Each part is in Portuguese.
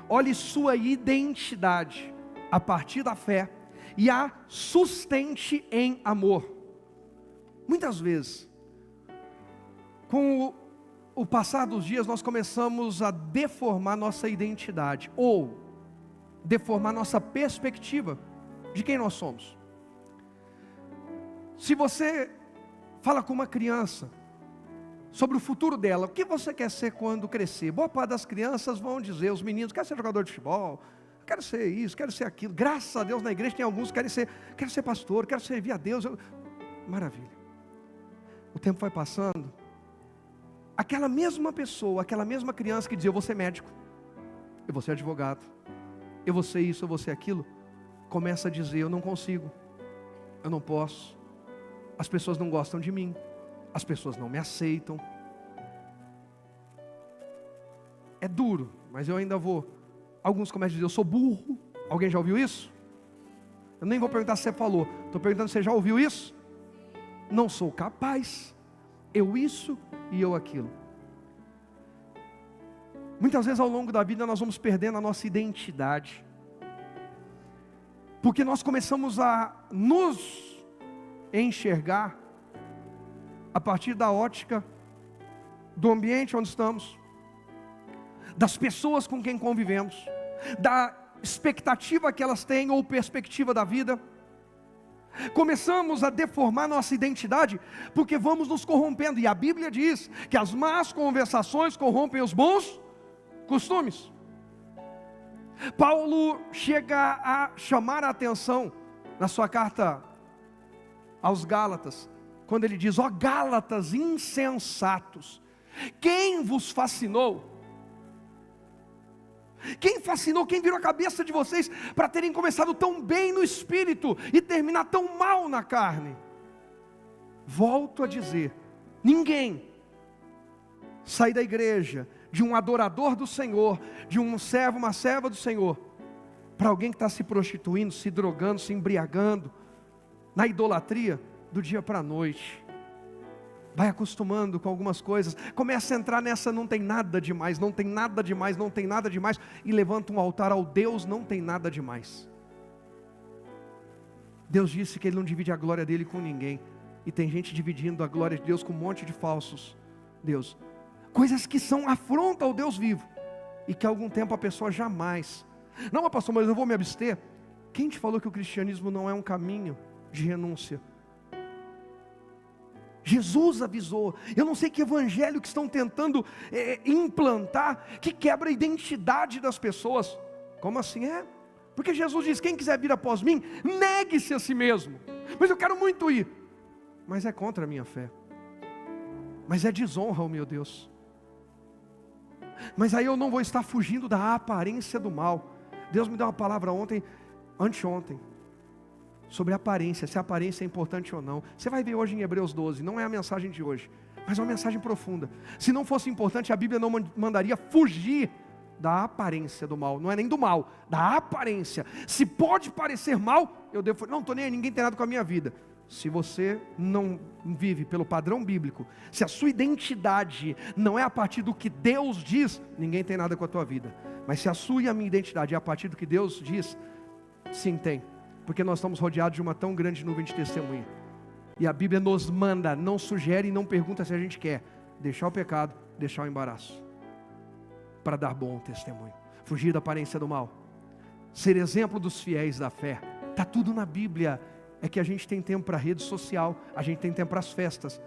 olhe sua identidade a partir da fé e a sustente em amor. Muitas vezes, com o passar dos dias, nós começamos a deformar nossa identidade, ou deformar nossa perspectiva de quem nós somos. Se você fala com uma criança sobre o futuro dela, o que você quer ser quando crescer? Boa parte das crianças vão dizer, os meninos, quero ser jogador de futebol, quero ser isso, quero ser aquilo. Graças a Deus na igreja tem alguns que quero ser pastor, quero servir a Deus. Maravilha. O tempo vai passando, aquela mesma pessoa, aquela mesma criança que dizia, eu vou ser médico, eu vou ser advogado, eu vou ser isso, eu vou ser aquilo, começa a dizer, eu não consigo, eu não posso, as pessoas não gostam de mim, as pessoas não me aceitam. É duro, mas eu ainda vou. Alguns começam a dizer, eu sou burro. Alguém já ouviu isso? Eu nem vou perguntar se você falou, estou perguntando se você já ouviu isso. Não sou capaz, eu isso e eu aquilo. Muitas vezes ao longo da vida nós vamos perdendo a nossa identidade, porque nós começamos a nos enxergar a partir da ótica do ambiente onde estamos, das pessoas com quem convivemos, da expectativa que elas têm ou perspectiva da vida. Começamos a deformar nossa identidade, porque vamos nos corrompendo, e a Bíblia diz que as más conversações corrompem os bons costumes. Paulo chega a chamar a atenção na sua carta aos Gálatas, quando ele diz, ó Gálatas insensatos, quem vos fascinou? Quem fascinou, quem virou a cabeça de vocês para terem começado tão bem no espírito e terminar tão mal na carne? Volto a dizer, ninguém sai da igreja, de um adorador do Senhor, de um servo, uma serva do Senhor, para alguém que está se prostituindo, se drogando, se embriagando, na idolatria, do dia para a noite. Vai acostumando com algumas coisas, começa a entrar nessa, não tem nada demais, não tem nada demais, não tem nada demais, e levanta um altar ao Deus, não tem nada demais. Deus disse que Ele não divide a glória dEle com ninguém, e tem gente dividindo a glória de Deus com um monte de falsos Deus, coisas que são afronta ao Deus vivo, e que há algum tempo a pessoa jamais, não, mas pastor, mas eu vou me abster. Quem te falou que o cristianismo não é um caminho de renúncia? Jesus avisou. Eu não sei que evangelho que estão tentando implantar, que quebra a identidade das pessoas. Como assim? Porque Jesus diz, quem quiser vir após mim, negue-se a si mesmo. Mas eu quero muito ir. Mas é contra a minha fé. Mas é desonra ao meu Deus. Mas aí eu não vou estar fugindo da aparência do mal. Deus me deu uma palavra anteontem, sobre aparência, se a aparência é importante ou não. Você vai ver hoje em Hebreus 12, não é a mensagem de hoje, mas é uma mensagem profunda. Se não fosse importante, a Bíblia não mandaria fugir da aparência do mal. Não é nem do mal, da aparência. Se pode parecer mal, eu devo, não estou nem aí, ninguém tem nada com a minha vida. Se você não vive pelo padrão bíblico, se a sua identidade não é a partir do que Deus diz, ninguém tem nada com a tua vida. Mas se a sua e a minha identidade é a partir do que Deus diz, sim tem. Porque nós estamos rodeados de uma tão grande nuvem de testemunha. E a Bíblia nos manda, não sugere e não pergunta se a gente quer deixar o pecado, deixar o embaraço, para dar bom testemunho, fugir da aparência do mal, ser exemplo dos fiéis da fé. Está tudo na Bíblia. É que a gente tem tempo para a rede social, a gente tem tempo para as festas,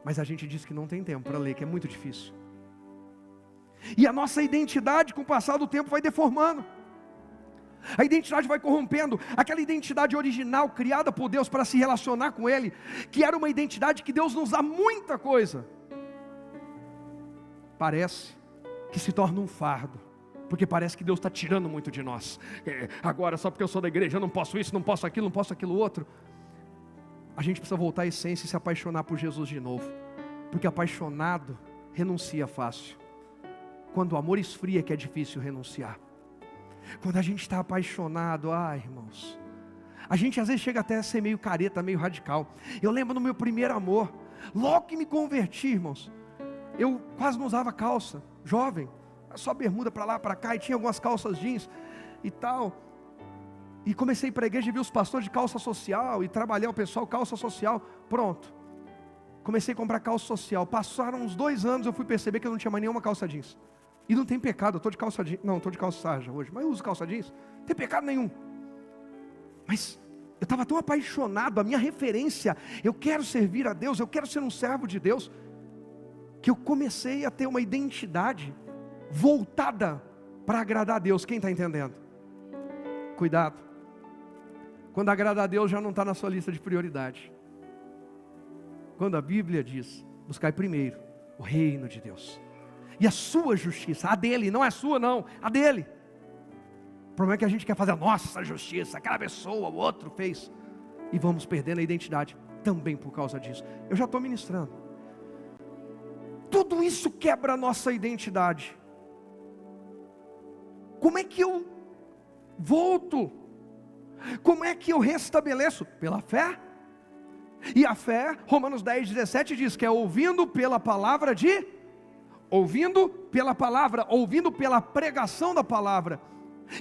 mas a gente diz que não tem tempo para ler, que é muito difícil. E a nossa identidade, com o passar do tempo, vai deformando. A identidade vai corrompendo. Aquela identidade original, criada por Deus para se relacionar com Ele, que era uma identidade que Deus nos dá muita coisa, parece que se torna um fardo, porque parece que Deus está tirando muito de nós. Agora só porque eu sou da igreja, eu não posso isso, não posso aquilo outro. A gente precisa voltar à essência e se apaixonar por Jesus de novo, porque apaixonado renuncia fácil. Quando o amor esfria que é difícil renunciar. Quando a gente está apaixonado, irmãos, a gente às vezes chega até a ser meio careta, meio radical. Eu lembro no meu primeiro amor, logo que me converti, irmãos, eu quase não usava calça, jovem. só bermuda para lá, para cá, e tinha algumas calças jeans e tal. E comecei a ir para a igreja e vi os pastores de calça social, e trabalhar o pessoal calça social, pronto. Comecei a comprar calça social, passaram uns 2 anos, eu fui perceber que eu não tinha mais nenhuma calça jeans. E não tem pecado, eu estou de calça jeans, não, estou de calça sarja hoje, mas eu uso calça jeans, não tem pecado nenhum. Mas eu estava tão apaixonado, a minha referência, eu quero servir a Deus, eu quero ser um servo de Deus, que eu comecei a ter uma identidade voltada para agradar a Deus. Quem está entendendo? Cuidado, quando agradar a Deus já não está na sua lista de prioridade. Quando a Bíblia diz, buscai primeiro o reino de Deus e a sua justiça, a dele, não é a sua não, a dele. O problema é que a gente quer fazer a nossa justiça, aquela pessoa, o outro fez, e vamos perdendo a identidade também por causa disso. Eu já estou ministrando. Tudo isso quebra a nossa identidade. Como é que eu volto? Como é que eu restabeleço? Pela fé. E a fé, Romanos 10:17 diz que é ouvindo pela palavra ouvindo pela pregação da palavra.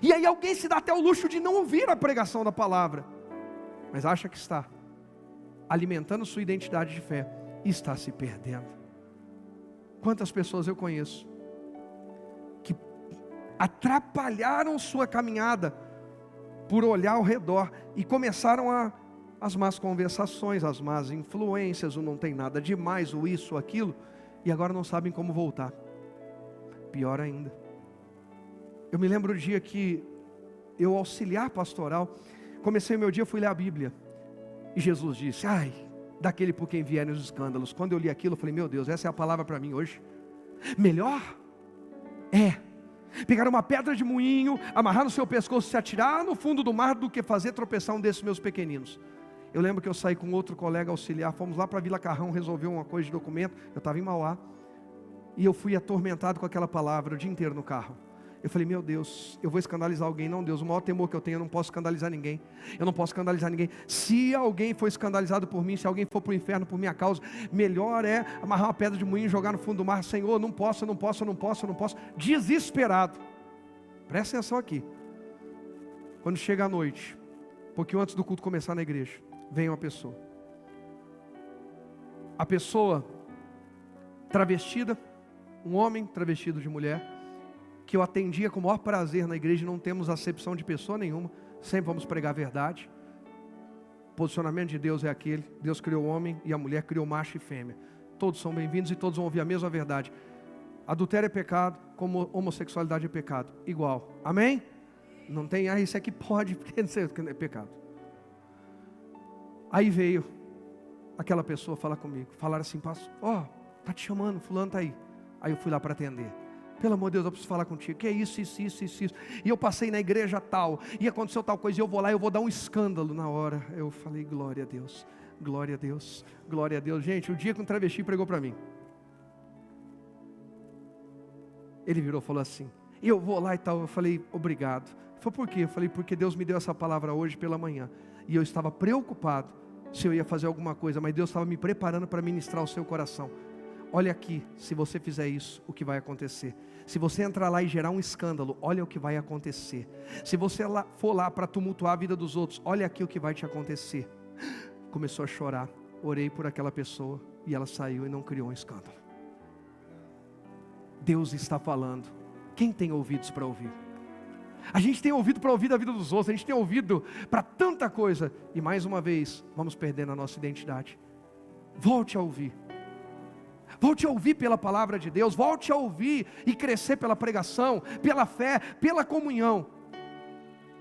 E aí alguém se dá até o luxo de não ouvir a pregação da palavra, mas acha que está alimentando sua identidade de fé e está se perdendo. Quantas pessoas eu conheço que atrapalharam sua caminhada por olhar ao redor e começaram as más conversações, as más influências, o não tem nada demais, o isso, o aquilo, e agora não sabem como voltar. Pior ainda, eu me lembro do dia que eu, auxiliar pastoral, comecei o meu dia, fui ler a Bíblia, e Jesus disse, ai, daquele por quem vierem os escândalos. Quando eu li aquilo, eu falei, meu Deus, essa é a palavra para mim hoje. Melhor é pegar uma pedra de moinho, amarrar no seu pescoço e se atirar no fundo do mar, do que fazer tropeçar um desses meus pequeninos. Eu lembro que eu saí com outro colega auxiliar, fomos lá para Vila Carrão resolver uma coisa de documento, eu estava em Mauá, e eu fui atormentado com aquela palavra o dia inteiro no carro. Eu falei, meu Deus, eu vou escandalizar alguém. Não, Deus, o maior temor que eu tenho, eu não posso escandalizar ninguém. Eu não posso escandalizar ninguém. Se alguém for escandalizado por mim, se alguém for para o inferno por minha causa, melhor é amarrar uma pedra de moinho e jogar no fundo do mar. Senhor, não posso. Desesperado. Presta atenção aqui. Quando chega a noite, um pouquinho antes do culto começar na igreja, vem uma pessoa. A pessoa travestida, um homem travestido de mulher, que eu atendia com o maior prazer na igreja, não temos acepção de pessoa nenhuma, sempre vamos pregar a verdade. O posicionamento de Deus é aquele: Deus criou o homem e a mulher, criou macho e fêmea. Todos são bem-vindos e todos vão ouvir a mesma verdade. Adultério é pecado, como homossexualidade é pecado, igual, amém? Não tem, isso aqui pode, porque não sei o que é pecado. Aí veio aquela pessoa falar comigo, falaram assim, pastor, tá te chamando, fulano tá aí. Aí eu fui lá para atender. Pelo amor de Deus, eu preciso falar contigo. Que é isso. E eu passei na igreja tal, e aconteceu tal coisa, e eu vou lá e eu vou dar um escândalo na hora. Eu falei, glória a Deus, glória a Deus, glória a Deus. Gente, o dia que um travesti pregou para mim, ele virou e falou assim, eu vou lá e tal. Eu falei, obrigado. Ele falou, por quê? Eu falei, porque Deus me deu essa palavra hoje pela manhã, e eu estava preocupado se eu ia fazer alguma coisa, mas Deus estava me preparando para ministrar o seu coração. Olha aqui, se você fizer isso, o que vai acontecer? Se você entrar lá e gerar um escândalo, olha o que vai acontecer. Se você for lá para tumultuar a vida dos outros, olha aqui o que vai te acontecer. Começou a chorar, orei por aquela pessoa, e ela saiu e não criou um escândalo. Deus está falando. Quem tem ouvidos para ouvir? A gente tem ouvido para ouvir da vida dos outros, a gente tem ouvido para tanta coisa, e mais uma vez, vamos perdendo a nossa identidade. Volte a ouvir. Volte a ouvir pela palavra de Deus, volte a ouvir e crescer pela pregação, pela fé, pela comunhão.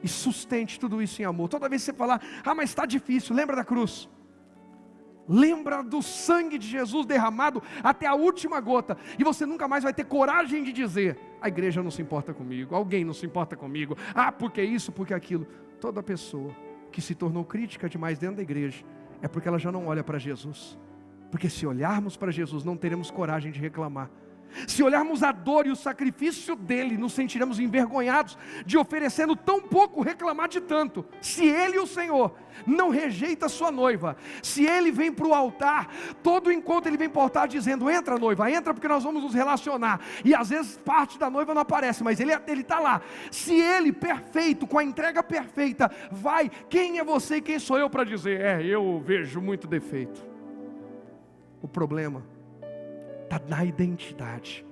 E sustente tudo isso em amor. Toda vez que você falar, mas está difícil, lembra da cruz. Lembra do sangue de Jesus derramado até a última gota. E você nunca mais vai ter coragem de dizer, a igreja não se importa comigo, alguém não se importa comigo. Porque isso, porque aquilo. Toda pessoa que se tornou crítica demais dentro da igreja, é porque ela já não olha para Jesus. Porque se olharmos para Jesus, não teremos coragem de reclamar. Se olharmos a dor e o sacrifício dele, nos sentiremos envergonhados de, oferecendo tão pouco, reclamar de tanto. Se ele, o Senhor, não rejeita a sua noiva, se ele vem para o altar, todo encontro ele vem para o altar dizendo: entra noiva, entra, porque nós vamos nos relacionar, e às vezes parte da noiva não aparece, mas ele está lá. Se ele, perfeito, com a entrega perfeita, vai, quem é você e quem sou eu para dizer: eu vejo muito defeito? O problema está na identidade.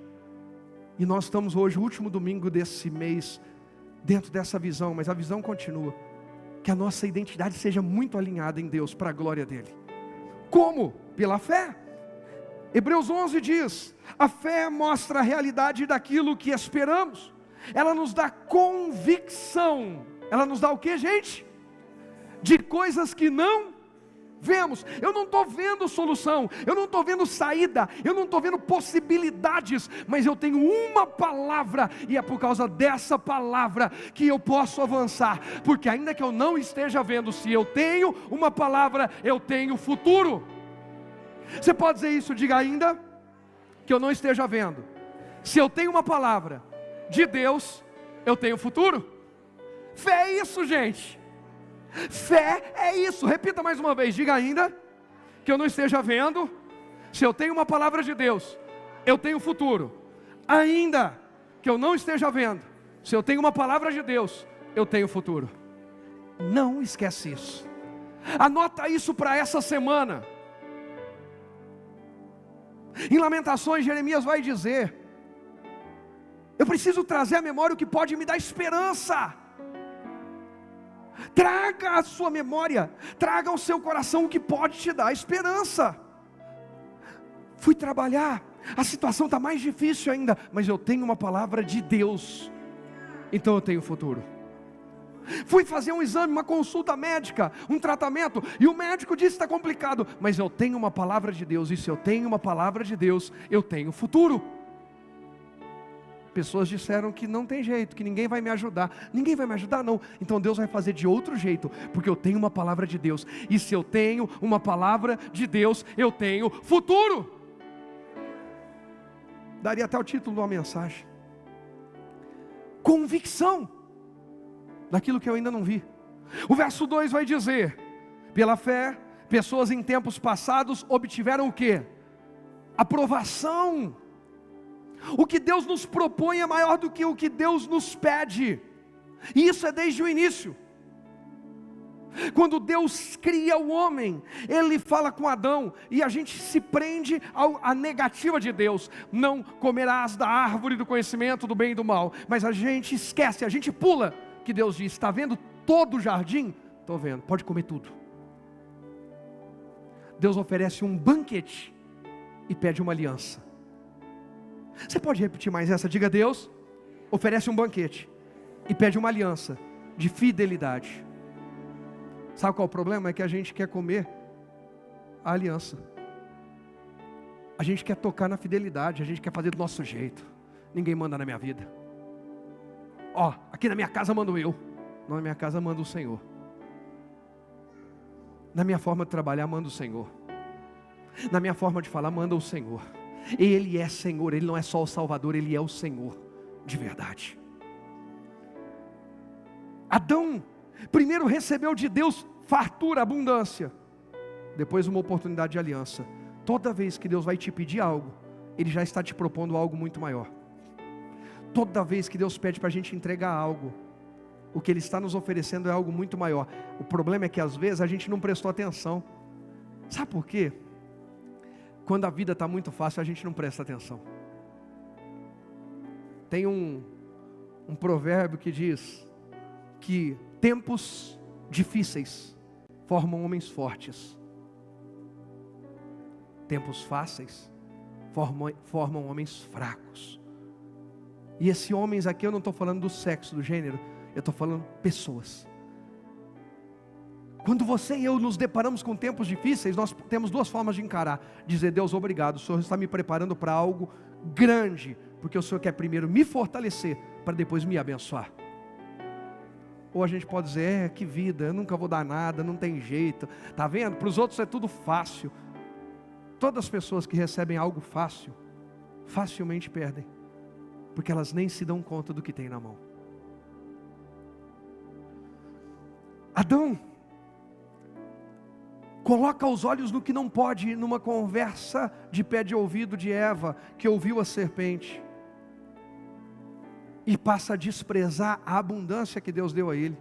E nós estamos hoje, o último domingo desse mês, dentro dessa visão, mas a visão continua. Que a nossa identidade seja muito alinhada em Deus, para a glória dEle. Como? Pela fé. Hebreus 11 diz: a fé mostra a realidade daquilo que esperamos. Ela nos dá convicção. Ela nos dá o que, gente? De coisas que não vemos. Eu não estou vendo solução, eu não estou vendo saída, eu não estou vendo possibilidades, mas eu tenho uma palavra, e é por causa dessa palavra que eu posso avançar, porque ainda que eu não esteja vendo, se eu tenho uma palavra, eu tenho futuro. Você pode dizer isso? Diga: ainda que eu não esteja vendo, se eu tenho uma palavra de Deus, eu tenho futuro. Fé é isso, gente. Fé é isso. Repita mais uma vez. Diga: ainda que eu não esteja vendo, se eu tenho uma palavra de Deus, eu tenho futuro. Ainda que eu não esteja vendo, se eu tenho uma palavra de Deus, eu tenho futuro. Não esquece isso. Anota isso para essa semana. Em Lamentações, Jeremias vai dizer: eu preciso trazer à memória o que pode me dar esperança. Traga a sua memória, traga ao seu coração o que pode te dar esperança. Fui trabalhar, a situação está mais difícil ainda, mas eu tenho uma palavra de Deus, então eu tenho futuro. Fui fazer um exame, uma consulta médica, um tratamento, e o médico disse que está complicado, mas eu tenho uma palavra de Deus, e se eu tenho uma palavra de Deus, eu tenho futuro. Pessoas disseram que não tem jeito, que ninguém vai me ajudar. Ninguém vai me ajudar, não. Então Deus vai fazer de outro jeito, porque eu tenho uma palavra de Deus. E se eu tenho uma palavra de Deus, eu tenho futuro. Daria até o título de uma mensagem: convicção daquilo que eu ainda não vi. O verso 2 vai dizer: pela fé, pessoas em tempos passados obtiveram o quê? Aprovação. O que Deus nos propõe é maior do que o que Deus nos pede, e isso é desde o início. Quando Deus cria o homem, Ele fala com Adão, e a gente se prende à negativa de Deus: não comerás da árvore do conhecimento do bem e do mal. Mas a gente esquece, a gente pula que Deus diz: está vendo todo o jardim? Estou vendo, pode comer tudo. Deus oferece um banquete e pede uma aliança. Você pode repetir mais essa? Diga: Deus oferece um banquete e pede uma aliança de fidelidade. Sabe qual é o problema? É que a gente quer comer a aliança. A gente quer tocar na fidelidade, a gente quer fazer do nosso jeito. Ninguém manda na minha vida. Aqui na minha casa mando eu. Não, na minha casa manda o Senhor. Na minha forma de trabalhar manda o Senhor. Na minha forma de falar manda o Senhor. Ele é Senhor, Ele não é só o Salvador, Ele é o Senhor de verdade. Adão primeiro recebeu de Deus fartura, abundância, depois uma oportunidade de aliança. Toda vez que Deus vai te pedir algo, Ele já está te propondo algo muito maior. Toda vez que Deus pede para a gente entregar algo, o que Ele está nos oferecendo é algo muito maior. O problema é que às vezes a gente não prestou atenção. Sabe por quê? Quando a vida está muito fácil, a gente não presta atenção. Tem um provérbio que diz que tempos difíceis formam homens fortes. Tempos fáceis formam homens fracos. E esses homens aqui, eu não estou falando do sexo, do gênero, eu estou falando pessoas. Quando você e eu nos deparamos com tempos difíceis, nós temos duas formas de encarar: dizer: Deus, obrigado, o Senhor está me preparando para algo grande, porque o Senhor quer primeiro me fortalecer, para depois me abençoar. Ou a gente pode dizer: que vida, eu nunca vou dar nada, não tem jeito. Está vendo? Para os outros é tudo fácil. Todas as pessoas que recebem algo fácil, facilmente perdem, porque elas nem se dão conta do que tem na mão. Adão coloca os olhos no que não pode, numa conversa de pé de ouvido de Eva, que ouviu a serpente, e passa a desprezar a abundância que Deus deu a ele.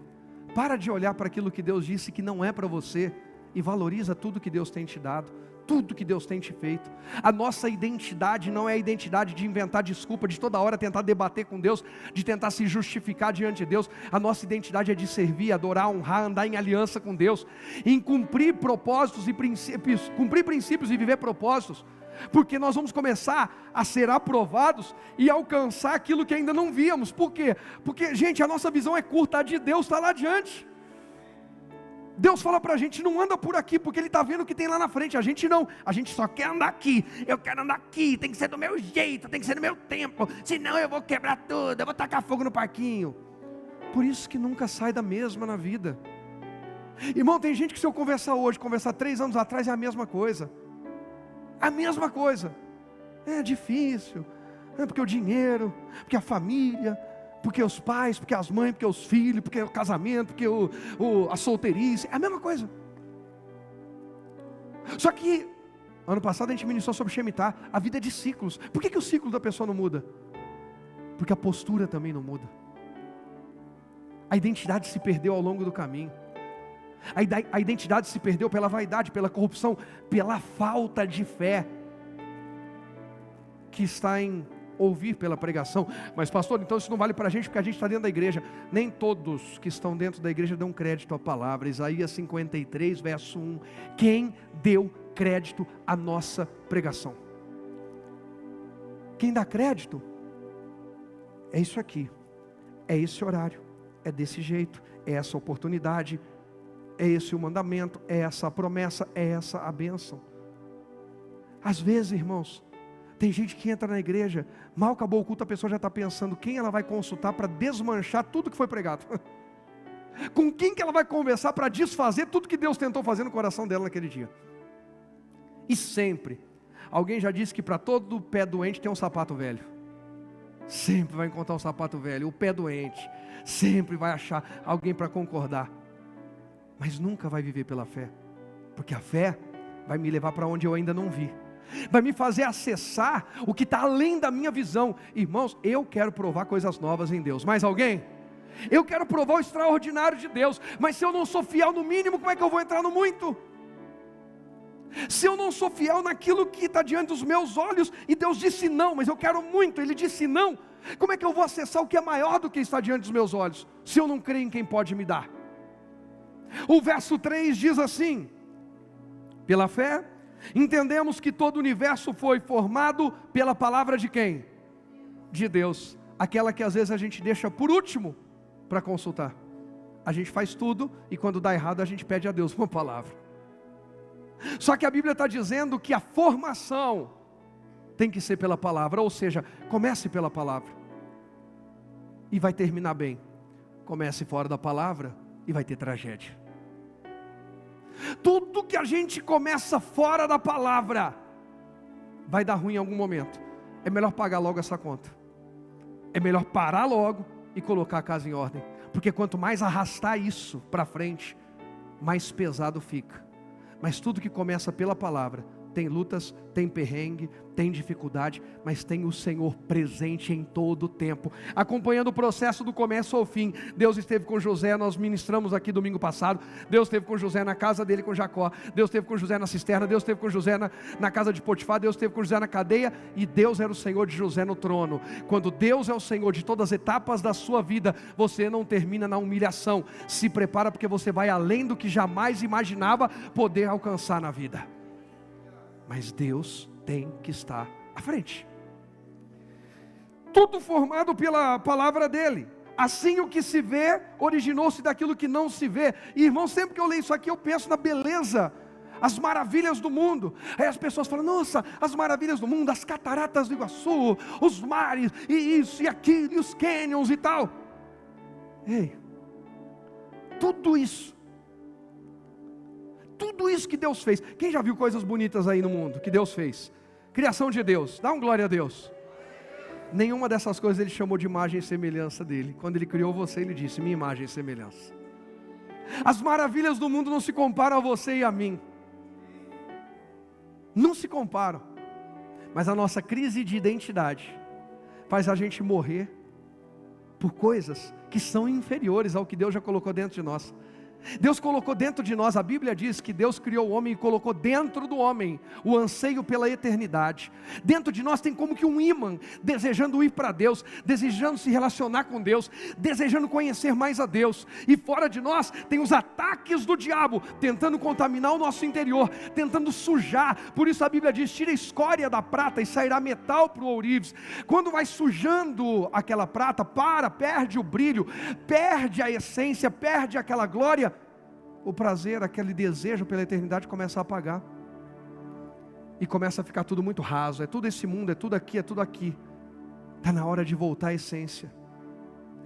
Para de olhar para aquilo que Deus disse que não é para você, e valoriza tudo que Deus tem te dado, tudo que Deus tem te feito. A nossa identidade não é a identidade de inventar desculpa, de toda hora tentar debater com Deus, de tentar se justificar diante de Deus. A nossa identidade é de servir, adorar, honrar, andar em aliança com Deus, em cumprir propósitos e princípios, cumprir princípios e viver propósitos, porque nós vamos começar a ser aprovados e alcançar aquilo que ainda não víamos. Por quê? Porque, gente, a nossa visão é curta, a de Deus está lá adiante. Deus fala para a gente, não anda por aqui, porque Ele está vendo o que tem lá na frente. A gente não, a gente só quer andar aqui. Eu quero andar aqui, tem que ser do meu jeito, tem que ser no meu tempo, senão eu vou quebrar tudo, eu vou tacar fogo no parquinho. Por isso que nunca sai da mesma na vida. Irmão, tem gente que se eu conversar hoje, conversar 3 anos atrás, é a mesma coisa. A mesma coisa. É difícil, porque o dinheiro, porque a família, porque os pais, porque as mães, porque os filhos, porque o casamento, porque a solteirice, é a mesma coisa. Só que, ano passado a gente ministrou sobre Shemitah, a vida é de ciclos. Por que o ciclo da pessoa não muda? Porque a postura também não muda. A identidade se perdeu ao longo do caminho. A identidade se perdeu pela vaidade, pela corrupção, pela falta de fé, que está em ouvir pela pregação. Mas pastor, então isso não vale para a gente, porque a gente está dentro da igreja. Nem todos que estão dentro da igreja dão crédito à palavra. Isaías 53 verso 1, quem deu crédito à nossa pregação? Quem dá crédito é isso aqui, é esse horário, é desse jeito, é essa oportunidade, é esse o mandamento, é essa a promessa, é essa a bênção. Às vezes, irmãos, tem gente que entra na igreja, mal acabou o culto, a pessoa já está pensando quem ela vai consultar para desmanchar tudo que foi pregado. Com quem que ela vai conversar para desfazer tudo que Deus tentou fazer no coração dela naquele dia. E sempre, alguém já disse que para todo pé doente tem um sapato velho. Sempre vai encontrar um sapato velho, o pé doente, sempre vai achar alguém para concordar. Mas nunca vai viver pela fé, porque a fé vai me levar para onde eu ainda não vi, vai me fazer acessar o que está além da minha visão. Irmãos, eu quero provar coisas novas em Deus. Mais alguém? Eu quero provar o extraordinário de Deus, mas se eu não sou fiel no mínimo, como é que eu vou entrar no muito? Se eu não sou fiel naquilo que está diante dos meus olhos, e Deus disse não, mas eu quero muito, Ele disse não, como é que eu vou acessar o que é maior do que está diante dos meus olhos, se eu não creio em quem pode me dar? O verso 3 diz assim: pela fé, entendemos que todo o universo foi formado pela palavra de quem? De Deus, aquela que às vezes a gente deixa por último para consultar. A gente faz tudo e quando dá errado a gente pede a Deus uma palavra. Só que a Bíblia está dizendo que a formação tem que ser pela palavra, ou seja, comece pela palavra e vai terminar bem. Comece fora da palavra e vai ter tragédia. Tudo que a gente começa fora da palavra vai dar ruim em algum momento. É melhor pagar logo essa conta. É melhor parar logo e colocar a casa em ordem, porque quanto mais arrastar isso para frente, mais pesado fica. Mas tudo que começa pela palavra, tem lutas, tem perrengue, tem dificuldade, mas tem o Senhor presente em todo o tempo, acompanhando o processo do começo ao fim. Deus esteve com José, nós ministramos aqui domingo passado. Deus esteve com José na casa dele com Jacó, Deus esteve com José na cisterna, Deus esteve com José na casa de Potifar, Deus esteve com José na cadeia, e Deus era o Senhor de José no trono. Quando Deus é o Senhor de todas as etapas da sua vida, você não termina na humilhação. Se prepara, porque você vai além do que jamais imaginava poder alcançar na vida. Mas Deus tem que estar à frente. Tudo formado pela palavra dele. Assim o que se vê originou-se daquilo que não se vê. E, irmão, sempre que eu leio isso aqui eu penso na beleza, as maravilhas do mundo. Aí as pessoas falam: nossa, as maravilhas do mundo, as cataratas do Iguaçu, os mares, e isso e aquilo, e os canyons e tal. Ei, tudo isso que Deus fez. Quem já viu coisas bonitas aí no mundo que Deus fez? Criação de Deus, dá um glória a Deus. Nenhuma dessas coisas ele chamou de imagem e semelhança dele. Quando ele criou você, ele disse: minha imagem e semelhança. As maravilhas do mundo não se comparam a você e a mim. Não se comparam. Mas a nossa crise de identidade faz a gente morrer por coisas que são inferiores ao que Deus já colocou dentro de nós. Deus colocou dentro de nós, a Bíblia diz que Deus criou o homem e colocou dentro do homem o anseio pela eternidade. Dentro de nós tem como que um ímã, desejando ir para Deus, desejando se relacionar com Deus, desejando conhecer mais a Deus. E fora de nós tem os ataques do diabo, tentando contaminar o nosso interior, tentando sujar. Por isso a Bíblia diz: tira a escória da prata e sairá metal para o ourives. Quando vai sujando aquela prata, perde o brilho, perde a essência, perde aquela glória. O prazer, aquele desejo pela eternidade começa a apagar. E começa a ficar tudo muito raso. É tudo esse mundo, é tudo aqui, é tudo aqui. Está na hora de voltar à essência.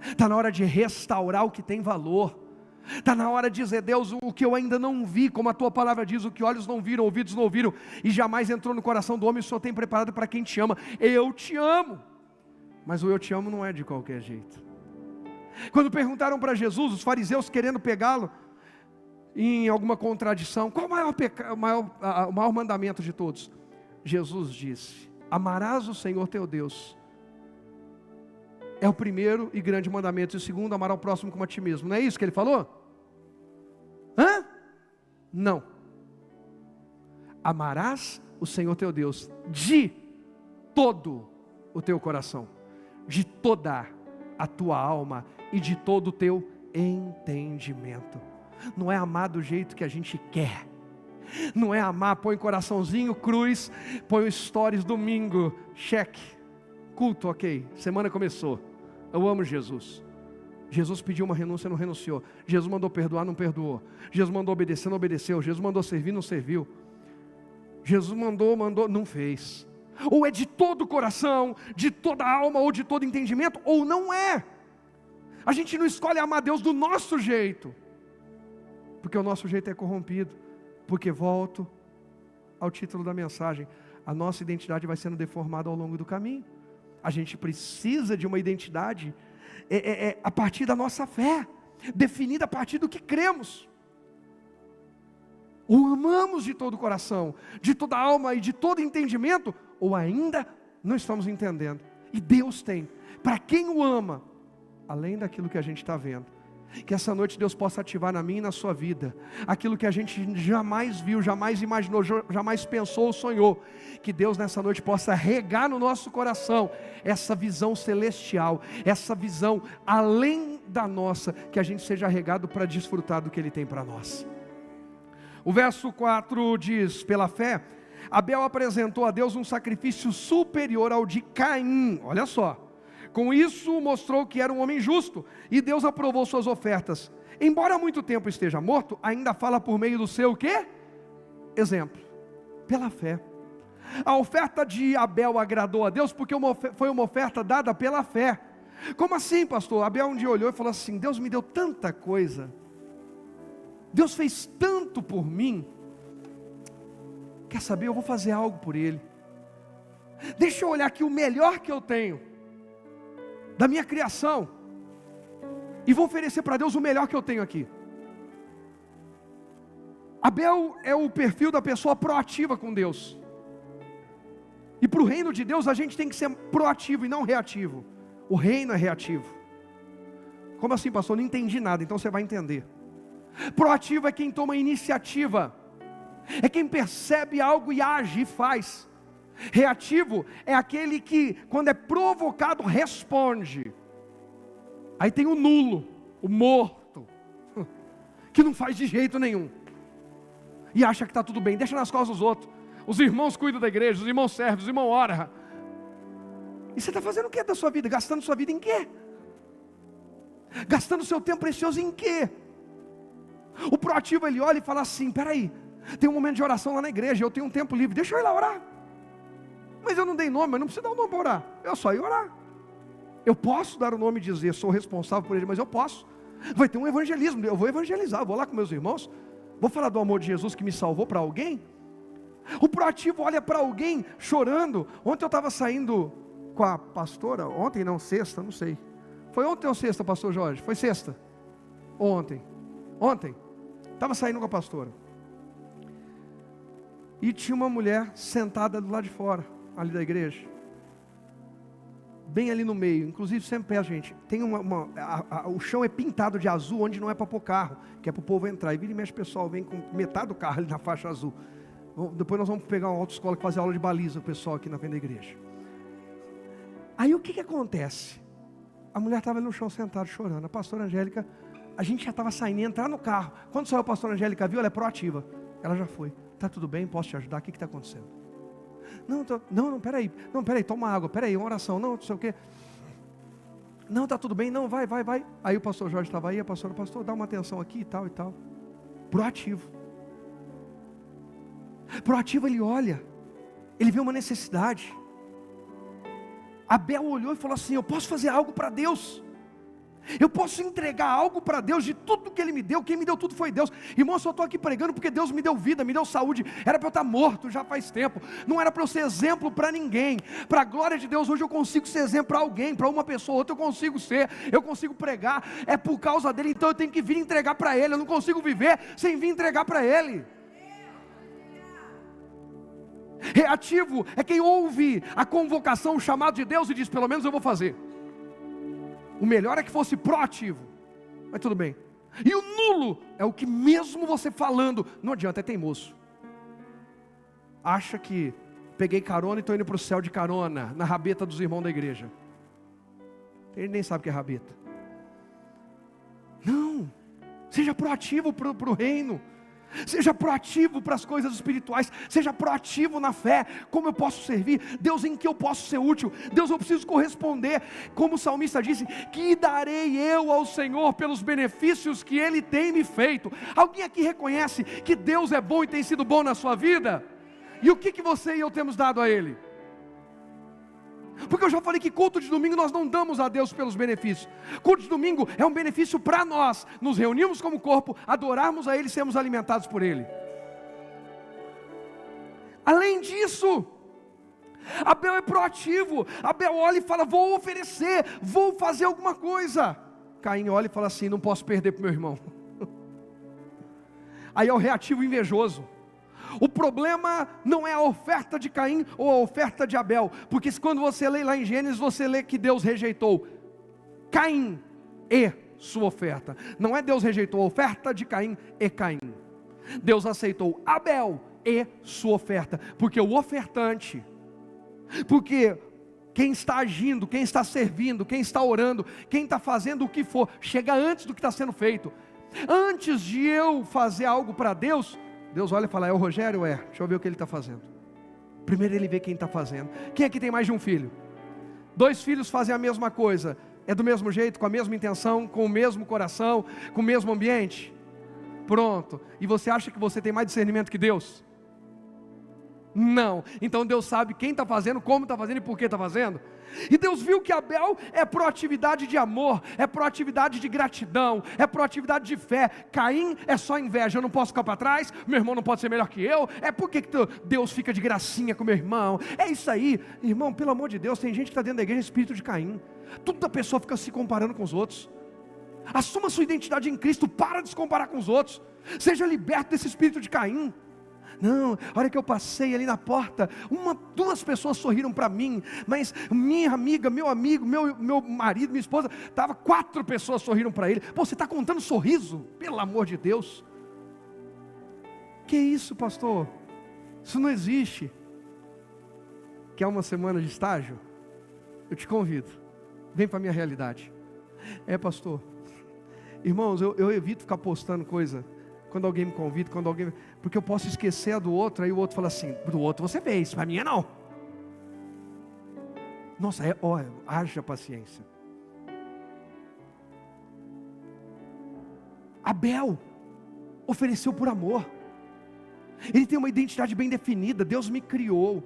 Está na hora de restaurar o que tem valor. Está na hora de dizer: Deus, o que eu ainda não vi, como a tua palavra diz, o que olhos não viram, ouvidos não ouviram, e jamais entrou no coração do homem, o Senhor tem preparado para quem te ama. Eu te amo. Mas o eu te amo não é de qualquer jeito. Quando perguntaram para Jesus, os fariseus querendo pegá-lo em alguma contradição: qual o maior mandamento de todos? Jesus disse: amarás o Senhor teu Deus. É o primeiro e grande mandamento. E o segundo, amar ao próximo como a ti mesmo. Não é isso que ele falou? Não. Amarás o Senhor teu Deus de todo o teu coração, de toda a tua alma e de todo o teu entendimento. Não é amar do jeito que a gente quer. Não é amar, põe coraçãozinho, cruz, põe o stories domingo, cheque, culto, ok, semana começou, eu amo Jesus. Jesus pediu uma renúncia, não renunciou. Jesus mandou perdoar, não perdoou. Jesus mandou obedecer, não obedeceu. Jesus mandou servir, não serviu. Jesus mandou, não fez. Ou é de todo o coração, de toda a alma, ou de todo entendimento, ou não é. A gente não escolhe amar Deus do nosso jeito, porque o nosso jeito é corrompido. Porque volto ao título da mensagem: a nossa identidade vai sendo deformada ao longo do caminho. A gente precisa de uma identidade a partir da nossa fé, definida a partir do que cremos. Ou amamos de todo o coração, de toda a alma e de todo entendimento, ou ainda não estamos entendendo. E Deus tem, para quem o ama, além daquilo que a gente está vendo. Que essa noite Deus possa ativar na minha e na sua vida aquilo que a gente jamais viu, jamais imaginou, jamais pensou ou sonhou. Que Deus nessa noite possa regar no nosso coração essa visão celestial, essa visão além da nossa, que a gente seja regado para desfrutar do que Ele tem para nós. O verso 4 diz: pela fé, Abel apresentou a Deus um sacrifício superior ao de Caim. Olha só. Com isso mostrou que era um homem justo, e Deus aprovou suas ofertas. Embora há muito tempo esteja morto, ainda fala por meio do seu quê? Exemplo. Pela fé. A oferta de Abel agradou a Deus porque foi uma oferta dada pela fé. Como assim, pastor? Abel um dia olhou e falou assim: Deus me deu tanta coisa, Deus fez tanto por mim, quer saber, eu vou fazer algo por Ele. Deixa eu olhar aqui o melhor que eu tenho da minha criação, e vou oferecer para Deus o melhor que eu tenho aqui. Abel é o perfil da pessoa proativa com Deus. E para o reino de Deus a gente tem que ser proativo e não reativo. O reino é reativo. Como assim, pastor? Não entendi nada, então você vai entender. Proativo é quem toma iniciativa, é quem percebe algo e age e faz. Reativo é aquele que, quando é provocado, responde. Aí tem o nulo, o morto, que não faz de jeito nenhum, e acha que está tudo bem, deixa nas costas dos outros. Os irmãos cuidam da igreja, os irmãos servem, os irmãos oram. E você está fazendo o que da sua vida? Gastando sua vida em quê? Gastando seu tempo precioso em quê? O proativo, ele olha e fala assim: peraí, tem um momento de oração lá na igreja, eu tenho um tempo livre, deixa eu ir lá orar. Mas eu não dei nome, eu não preciso dar um nome para orar, eu só ir orar. Eu posso dar o nome e dizer, sou responsável por ele, mas eu posso. Vai ter um evangelismo, eu vou evangelizar, eu vou lá com meus irmãos, vou falar do amor de Jesus que me salvou para alguém. O proativo olha para alguém chorando. Ontem eu estava saindo com a pastora, ontem não, sexta, não sei. Foi ontem ou sexta, pastor Jorge? Foi sexta? Ou ontem? Ontem. Estava saindo com a pastora. E tinha uma mulher sentada do lado de fora, ali da igreja. Bem ali no meio, inclusive sempre peço, gente, tem o chão é pintado de azul, onde não é para pôr carro, que é para o povo entrar. E vira e mexe, o pessoal vem com metade do carro ali na faixa azul. Depois nós vamos pegar uma autoescola que fazer aula de baliza, o pessoal aqui na frente da igreja. Aí o que acontece? A mulher estava ali no chão sentada chorando. A pastora Angélica, a gente já estava saindo, ia entrar no carro. Quando saiu a pastora Angélica, viu, ela é proativa. Ela já foi. Tá tudo bem? Posso te ajudar? O que está acontecendo? Não, peraí, toma água, peraí, uma oração, não sei o quê. Não, tá tudo bem, não, vai. Aí o pastor Jorge estava aí, a pastora, pastor, dá uma atenção aqui e tal. Proativo. Proativo, ele olha, ele vê uma necessidade. Abel olhou e falou assim: eu posso fazer algo para Deus. Eu posso entregar algo para Deus de tudo que Ele me deu. Quem me deu tudo foi Deus. Irmão, eu só estou aqui pregando porque Deus me deu vida, me deu saúde. Era para eu estar morto já faz tempo. Não era para eu ser exemplo para ninguém. Para a glória de Deus, hoje eu consigo ser exemplo para alguém, para uma pessoa, outra eu consigo ser. Eu consigo pregar, é por causa dEle. Então eu tenho que vir entregar para Ele. Eu não consigo viver sem vir entregar para Ele. Reativo é quem ouve a convocação, o chamado de Deus e diz: pelo menos eu vou fazer. O melhor é que fosse proativo, mas tudo bem. E o nulo é o que mesmo você falando, não adianta, é teimoso. Acha que peguei carona e estou indo para o céu de carona, na rabeta dos irmãos da igreja. Ele nem sabe o que é rabeta. Não, seja proativo para o reino. Seja proativo para as coisas espirituais. Seja proativo na fé. Como eu posso servir? Deus, em que eu posso ser útil? Deus, eu preciso corresponder. Como o salmista disse: que darei eu ao Senhor pelos benefícios que Ele tem me feito? Alguém aqui reconhece que Deus é bom e tem sido bom na sua vida? E o que você e eu temos dado a Ele? Porque eu já falei que culto de domingo nós não damos a Deus pelos benefícios. Culto de domingo é um benefício para nós. Nos reunimos como corpo, adorarmos a Ele e sermos alimentados por Ele. Além disso, Abel é proativo. Abel olha e fala: vou oferecer, vou fazer alguma coisa. Caim olha e fala assim: não posso perder para o meu irmão. Aí é o reativo invejoso. O problema não é a oferta de Caim ou a oferta de Abel, porque quando você lê lá em Gênesis, você lê que Deus rejeitou Caim e sua oferta. Não é Deus rejeitou a oferta de Caim e Caim. Deus aceitou Abel e sua oferta, porque o ofertante, porque quem está agindo, quem está servindo, quem está orando, quem está fazendo o que for, chega antes do que está sendo feito. Antes de eu fazer algo para Deus, Deus olha e fala: é o Rogério? É, deixa eu ver o que ele está fazendo. Primeiro Ele vê quem está fazendo. Quem aqui tem mais de um filho? 2 filhos fazem a mesma coisa, é do mesmo jeito, com a mesma intenção, com o mesmo coração, com o mesmo ambiente? Pronto. E você acha que você tem mais discernimento que Deus? Não. Então Deus sabe quem está fazendo, como está fazendo e por que está fazendo. E Deus viu que Abel é proatividade de amor, é proatividade de gratidão, é proatividade de fé. Caim é só inveja: eu não posso ficar para trás, meu irmão não pode ser melhor que eu. É porque que Deus fica de gracinha com meu irmão. É isso aí, irmão, pelo amor de Deus. Tem gente que está dentro da igreja espírito de Caim. Toda pessoa fica se comparando com os outros. Assuma sua identidade em Cristo, para de se comparar com os outros. Seja liberto desse espírito de Caim. Não, a hora que eu passei ali na porta, 2 pessoas sorriram para mim, mas minha amiga, meu amigo, meu marido, minha esposa, 4 pessoas sorriram para ele. Pô, você está contando sorriso? Pelo amor de Deus. Que isso, pastor? Isso não existe. Quer uma semana de estágio? Eu te convido, vem para a minha realidade. É, pastor. Irmãos, eu evito ficar postando coisa quando alguém me convida, porque eu posso esquecer a do outro. Aí o outro fala assim: do outro você fez, para mim é não. Nossa, haja paciência. Abel ofereceu por amor. Ele tem uma identidade bem definida: Deus me criou.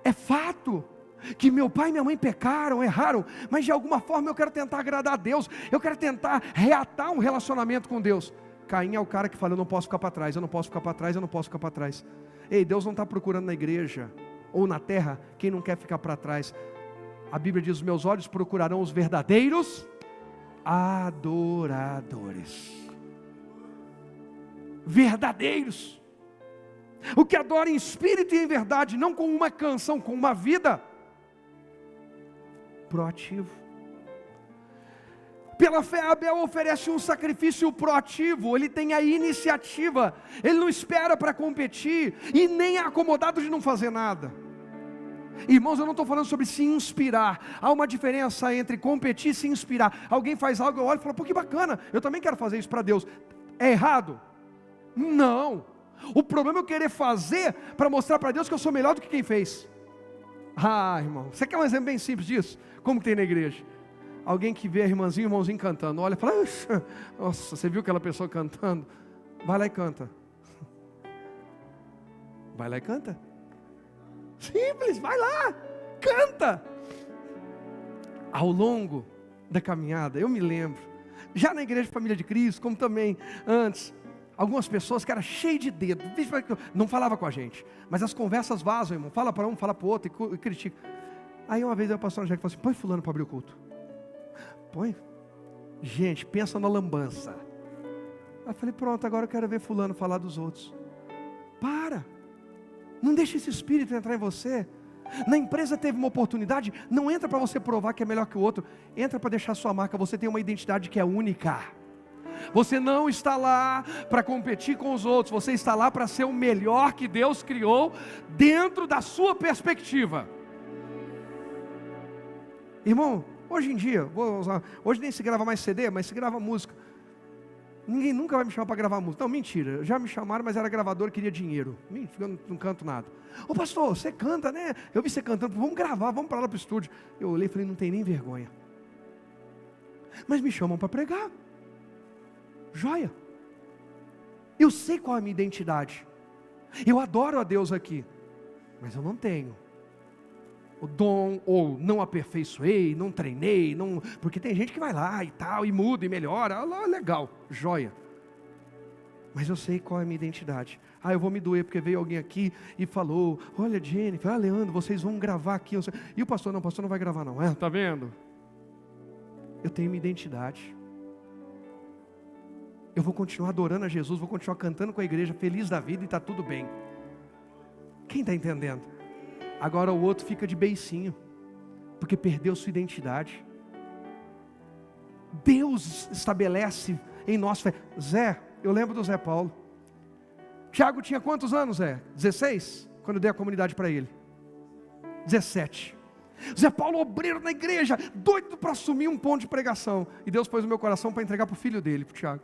É fato que meu pai e minha mãe pecaram, erraram, mas de alguma forma eu quero tentar agradar a Deus. Eu quero tentar reatar um relacionamento com Deus. Caim é o cara que fala: eu não posso ficar para trás, eu não posso ficar para trás, eu não posso ficar para trás. Ei, Deus não está procurando na igreja ou na terra quem não quer ficar para trás. A Bíblia diz: os meus olhos procurarão os verdadeiros adoradores. Verdadeiros. O que adora em espírito e em verdade, não com uma canção, com uma vida. Proativo. Pela fé, Abel oferece um sacrifício proativo, ele tem a iniciativa, ele não espera para competir, e nem é acomodado de não fazer nada. Irmãos, eu não estou falando sobre se inspirar. Há uma diferença entre competir e se inspirar. Alguém faz algo, eu olho e falo: pô, que bacana, eu também quero fazer isso para Deus. É errado? Não. O problema é eu querer fazer para mostrar para Deus que eu sou melhor do que quem fez. Ah, irmão, você quer um exemplo bem simples disso? Como que tem na igreja? Alguém que vê a irmãzinha e o irmãozinho cantando, olha e fala: nossa, você viu aquela pessoa cantando? Vai lá e canta. Vai lá e canta. Simples, vai lá, canta. Ao longo da caminhada, eu me lembro, já na igreja Família de Cristo, como também antes, algumas pessoas que eram cheias de dedo, não falava com a gente, mas as conversas vazam, irmão, fala para um, fala para o outro e critica. Aí uma vez o pastor Angélico falou assim: põe fulano para abrir o culto. Põe. Gente, pensa na lambança. Aí eu falei: pronto, agora eu quero ver fulano falar dos outros. Para. Não deixe esse espírito entrar em você. Na empresa teve uma oportunidade, não entra para você provar que é melhor que o outro, entra para deixar sua marca. Você tem uma identidade que é única. Você não está lá para competir com os outros, você está lá para ser o melhor que Deus criou dentro da sua perspectiva. Irmão, hoje em dia, hoje nem se grava mais CD, mas se grava música. Ninguém nunca vai me chamar para gravar música. Não, mentira, já me chamaram, mas era gravador, queria dinheiro. Eu não canto nada. Ô pastor, você canta, né? Eu vi você cantando, vamos gravar, vamos para lá para o estúdio. Eu olhei e falei: não tem nem vergonha. Mas me chamam para pregar. Joia. Eu sei qual é a minha identidade. Eu adoro a Deus aqui, mas eu não tenho o dom, ou não aperfeiçoei, não treinei, não, porque tem gente que vai lá e tal, e muda e melhora, legal, joia. Mas eu sei qual é a minha identidade. Eu vou me doer porque veio alguém aqui e falou: olha, Jennifer, Leandro, vocês vão gravar aqui. E o pastor: não, o pastor não vai gravar não. Tá vendo? Eu tenho minha identidade. Eu vou continuar adorando a Jesus, vou continuar cantando com a igreja, feliz da vida, e está tudo bem. Quem está entendendo? Agora o outro fica de beicinho, porque perdeu sua identidade. Deus estabelece em nós fé. Zé, eu lembro do Zé Paulo. Tiago tinha quantos anos, Zé? 16? Quando eu dei a comunidade para ele. 17. Zé Paulo, obreiro na igreja, doido para assumir um ponto de pregação. E Deus pôs no meu coração para entregar para o filho dele, para o Tiago.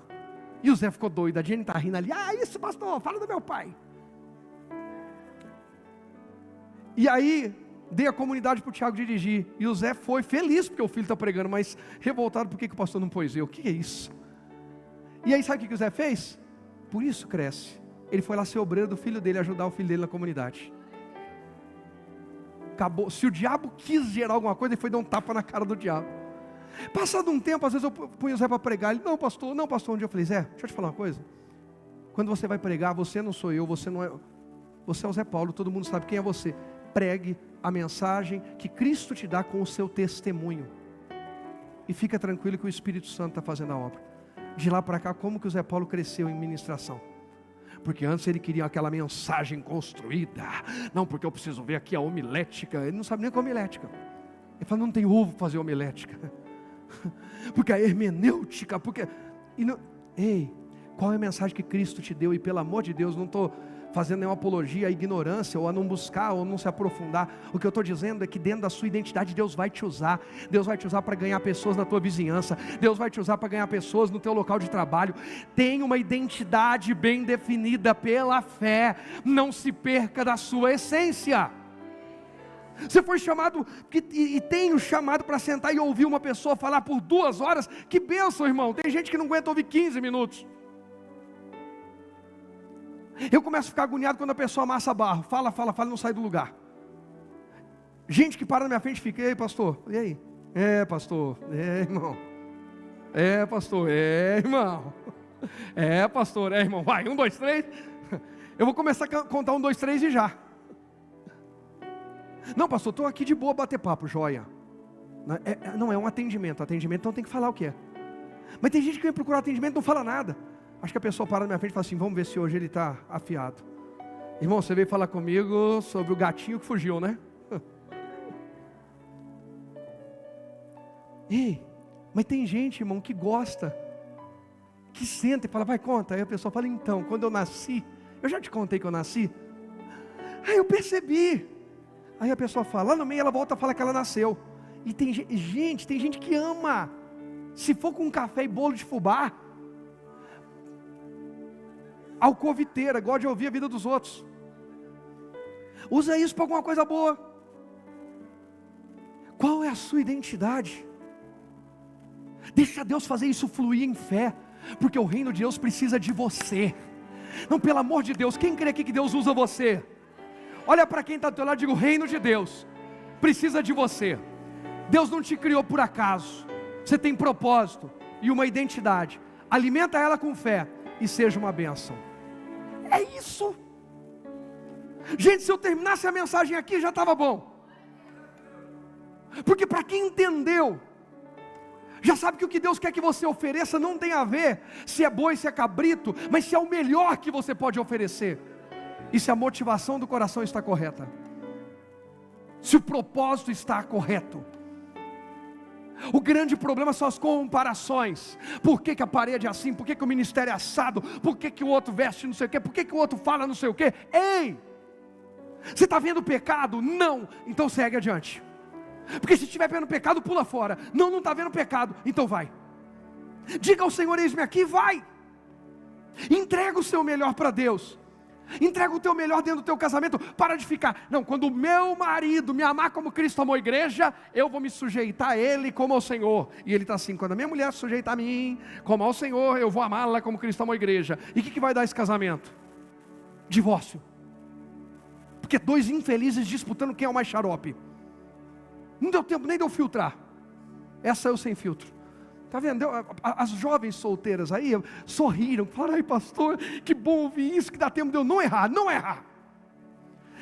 E o Zé ficou doido, a Jenny está rindo ali: isso pastor, fala do meu pai. E aí, dei a comunidade para o Tiago dirigir, e o Zé foi feliz porque o filho está pregando, mas revoltado porque o pastor não pôs eu. O que é isso? E aí sabe o que o Zé fez? Por isso cresce. Ele foi lá ser obreiro do filho dele, ajudar o filho dele na comunidade. Acabou. Se o diabo quis gerar alguma coisa, ele foi dar um tapa na cara do diabo. Passado um tempo, às vezes eu punho o Zé para pregar. Ele: não pastor. Um dia eu falei: Zé, deixa eu te falar uma coisa. Quando você vai pregar, você não sou eu, você não é... Você é o Zé Paulo, todo mundo sabe quem é você. Pregue a mensagem que Cristo te dá com o seu testemunho. E fica tranquilo que o Espírito Santo está fazendo a obra. De lá para cá, como que o Zé Paulo cresceu em ministração? Porque antes ele queria aquela mensagem construída. Não, porque eu preciso ver aqui a homilética. Ele não sabe nem o que é homilética. Ele fala: não tem ovo para fazer homilética. Porque a hermenêutica, porque... Ei, qual é a mensagem que Cristo te deu? E pelo amor de Deus, não estou fazendo nenhuma apologia à ignorância, ou a não buscar, ou não se aprofundar. O que eu estou dizendo é que dentro da sua identidade, Deus vai te usar. Deus vai te usar para ganhar pessoas na tua vizinhança. Deus vai te usar para ganhar pessoas no teu local de trabalho. Tem uma identidade bem definida pela fé. Não se perca da sua essência. Você foi chamado, e tem o chamado para sentar e ouvir uma pessoa falar por 2 horas. Que bênção, irmão. Tem gente que não aguenta ouvir 15 minutos. Eu começo a ficar agoniado quando a pessoa amassa barro. Fala e não sai do lugar. Gente que para na minha frente e fica: ei pastor, e aí? Pastor, irmão. Pastor, irmão. Pastor, irmão. Vai, 1, 2, 3. Eu vou começar a contar 1, 2, 3 e já. Não pastor, estou aqui de boa, bater papo, joia. Não é um atendimento. Atendimento então tem que falar o que é. Mas tem gente que vem procurar atendimento e não fala nada. Acho que a pessoa para na minha frente e fala assim: vamos ver se hoje ele está afiado. Irmão, você veio falar comigo sobre o gatinho que fugiu, né? Ei, mas tem gente, irmão, que gosta, que senta e fala: vai, conta. Aí a pessoa fala: então, quando eu nasci, eu já te contei que eu nasci? Aí eu percebi. Aí a pessoa fala, lá no meio ela volta a falar que ela nasceu. E tem gente que ama. Se for com café e bolo de fubá, alcoviteira, gosta de ouvir a vida dos outros. Usa isso para alguma coisa boa. Qual é a sua identidade? Deixa Deus fazer isso fluir em fé, porque o reino de Deus precisa de você. Não, pelo amor de Deus, quem crê aqui que Deus usa você? Olha para quem está do teu lado e diga: o reino de Deus precisa de você. Deus não te criou por acaso. Você tem propósito e uma identidade. Alimenta ela com fé e seja uma bênção. É isso. Gente, se eu terminasse a mensagem aqui já estava bom. Porque para quem entendeu, já sabe que o que Deus quer que você ofereça não tem a ver se é boi, se é cabrito, mas se é o melhor que você pode oferecer. E se a motivação do coração está correta, se o propósito está correto. O grande problema são as comparações. Por que a parede é assim? Por que o ministério é assado? Por que o outro veste não sei o quê? Por que o outro fala não sei o quê? Ei! Você está vendo pecado? Não! Então segue adiante. Porque se estiver vendo pecado, pula fora. Não está vendo pecado, então vai. Diga ao Senhor: eis-me aqui, vai. Entrega o seu melhor para Deus. Entrega o teu melhor dentro do teu casamento. Para de ficar: não, quando o meu marido me amar como Cristo amou a igreja, eu vou me sujeitar a Ele como ao Senhor. E ele está assim: quando a minha mulher se sujeita a mim como ao Senhor, eu vou amá-la como Cristo amou a igreja. E o que vai dar esse casamento? Divórcio. Porque dois infelizes disputando quem é o mais xarope. Não deu tempo nem de eu filtrar. Essa eu sem filtro. Está vendo? As jovens solteiras aí sorriram, falaram: ai pastor, que bom ouvir isso, que dá tempo de eu não errar. Não errar.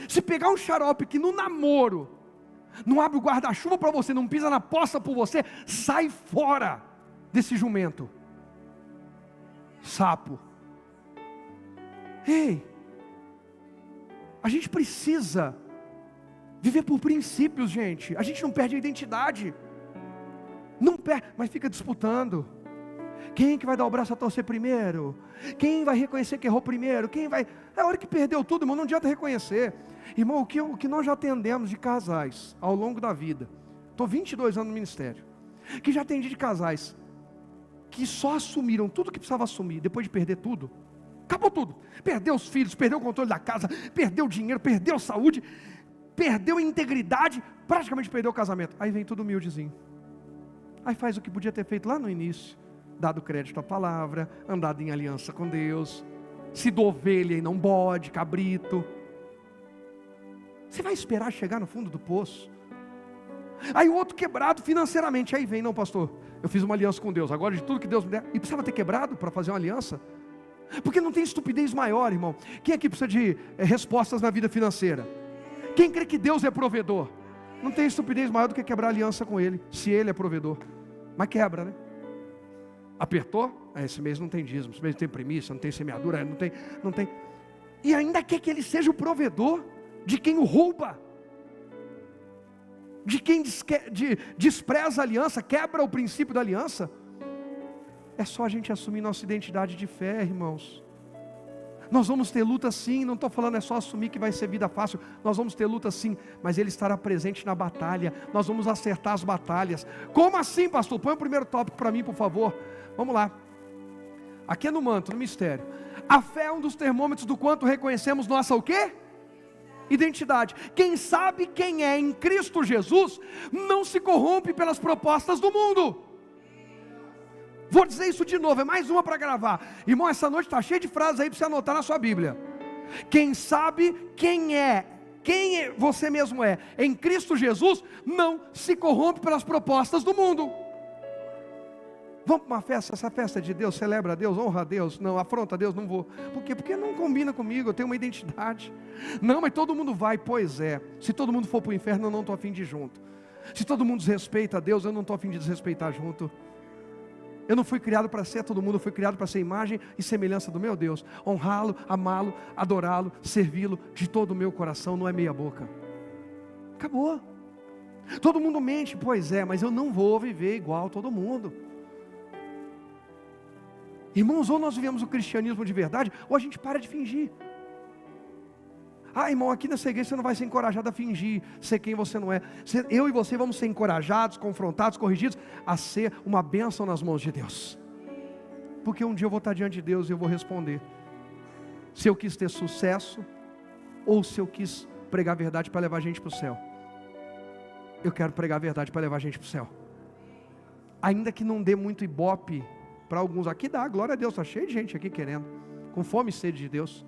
Se pegar um xarope que no namoro não abre o guarda-chuva para você, não pisa na poça por você, sai fora desse jumento. Sapo. Ei, a gente precisa viver por princípios, gente. A gente não perde a identidade. Não perde, mas fica disputando. Quem que vai dar o braço a torcer primeiro? Quem vai reconhecer que errou primeiro? Quem vai... É a hora que perdeu tudo, irmão, não adianta reconhecer. Irmão, o que nós já atendemos de casais ao longo da vida. Estou 22 anos no ministério. Que já atendi de casais que só assumiram tudo que precisava assumir depois de perder tudo. Acabou tudo. Perdeu os filhos, perdeu o controle da casa, perdeu o dinheiro, perdeu a saúde, perdeu a integridade, praticamente perdeu o casamento. Aí vem tudo humildezinho. Aí faz o que podia ter feito lá no início: dado crédito à palavra, andado em aliança com Deus, sido ovelha e não bode, cabrito. Você vai esperar chegar no fundo do poço? Aí o outro quebrado financeiramente, aí vem: não pastor, eu fiz uma aliança com Deus, agora de tudo que Deus me der. E precisava ter quebrado para fazer uma aliança? Porque não tem estupidez maior, irmão. Quem aqui precisa de respostas na vida financeira? Quem crê que Deus é provedor? Não tem estupidez maior do que quebrar aliança com Ele, se Ele é provedor. Mas quebra, né? Apertou? Esse mês não tem dízimo, esse mês não tem primícia, não tem semeadura, não tem. E ainda quer que Ele seja o provedor de quem o rouba, de quem despreza a aliança, quebra o princípio da aliança. É só a gente assumir nossa identidade de fé, irmãos. Nós vamos ter luta sim, não estou falando é só assumir que vai ser vida fácil. Nós vamos ter luta sim, mas Ele estará presente na batalha. Nós vamos acertar as batalhas. Como assim, pastor? Põe o primeiro tópico para mim, por favor. Vamos lá. Aqui é no manto, no mistério. A fé é um dos termômetros do quanto reconhecemos nossa o quê? Identidade. Quem sabe quem é em Cristo Jesus não se corrompe pelas propostas do mundo. Vou dizer isso de novo, é mais uma para gravar. Irmão, essa noite está cheia de frases aí para você anotar na sua Bíblia. Quem sabe quem você mesmo é em Cristo Jesus, não se corrompe pelas propostas do mundo. Vamos para uma festa, essa festa é de Deus, celebra a Deus, honra a Deus. Não, afronta a Deus, não vou. Por quê? Porque não combina comigo, eu tenho uma identidade. Não, mas todo mundo vai, pois é. Se todo mundo for para o inferno, eu não estou a fim de ir junto. Se todo mundo desrespeita a Deus, eu não estou a fim de desrespeitar junto. Eu não fui criado para ser todo mundo, eu fui criado para ser imagem e semelhança do meu Deus. Honrá-lo, amá-lo, adorá-lo, servi-lo de todo o meu coração, não é meia boca. Acabou. Todo mundo mente, pois é, mas eu não vou viver igual a todo mundo. Irmãos, ou nós vivemos o cristianismo de verdade, ou a gente para de fingir. Irmão, aqui nessa igreja você não vai ser encorajado a fingir ser quem você não é. Eu e você vamos ser encorajados, confrontados, corrigidos a ser uma bênção nas mãos de Deus. Porque um dia eu vou estar diante de Deus e eu vou responder se eu quis ter sucesso ou se eu quis pregar a verdade para levar a gente para o céu. Eu quero pregar a verdade para levar a gente para o céu. Ainda que não dê muito ibope para alguns, aqui dá, glória a Deus, está cheio de gente aqui querendo, com fome e sede de Deus.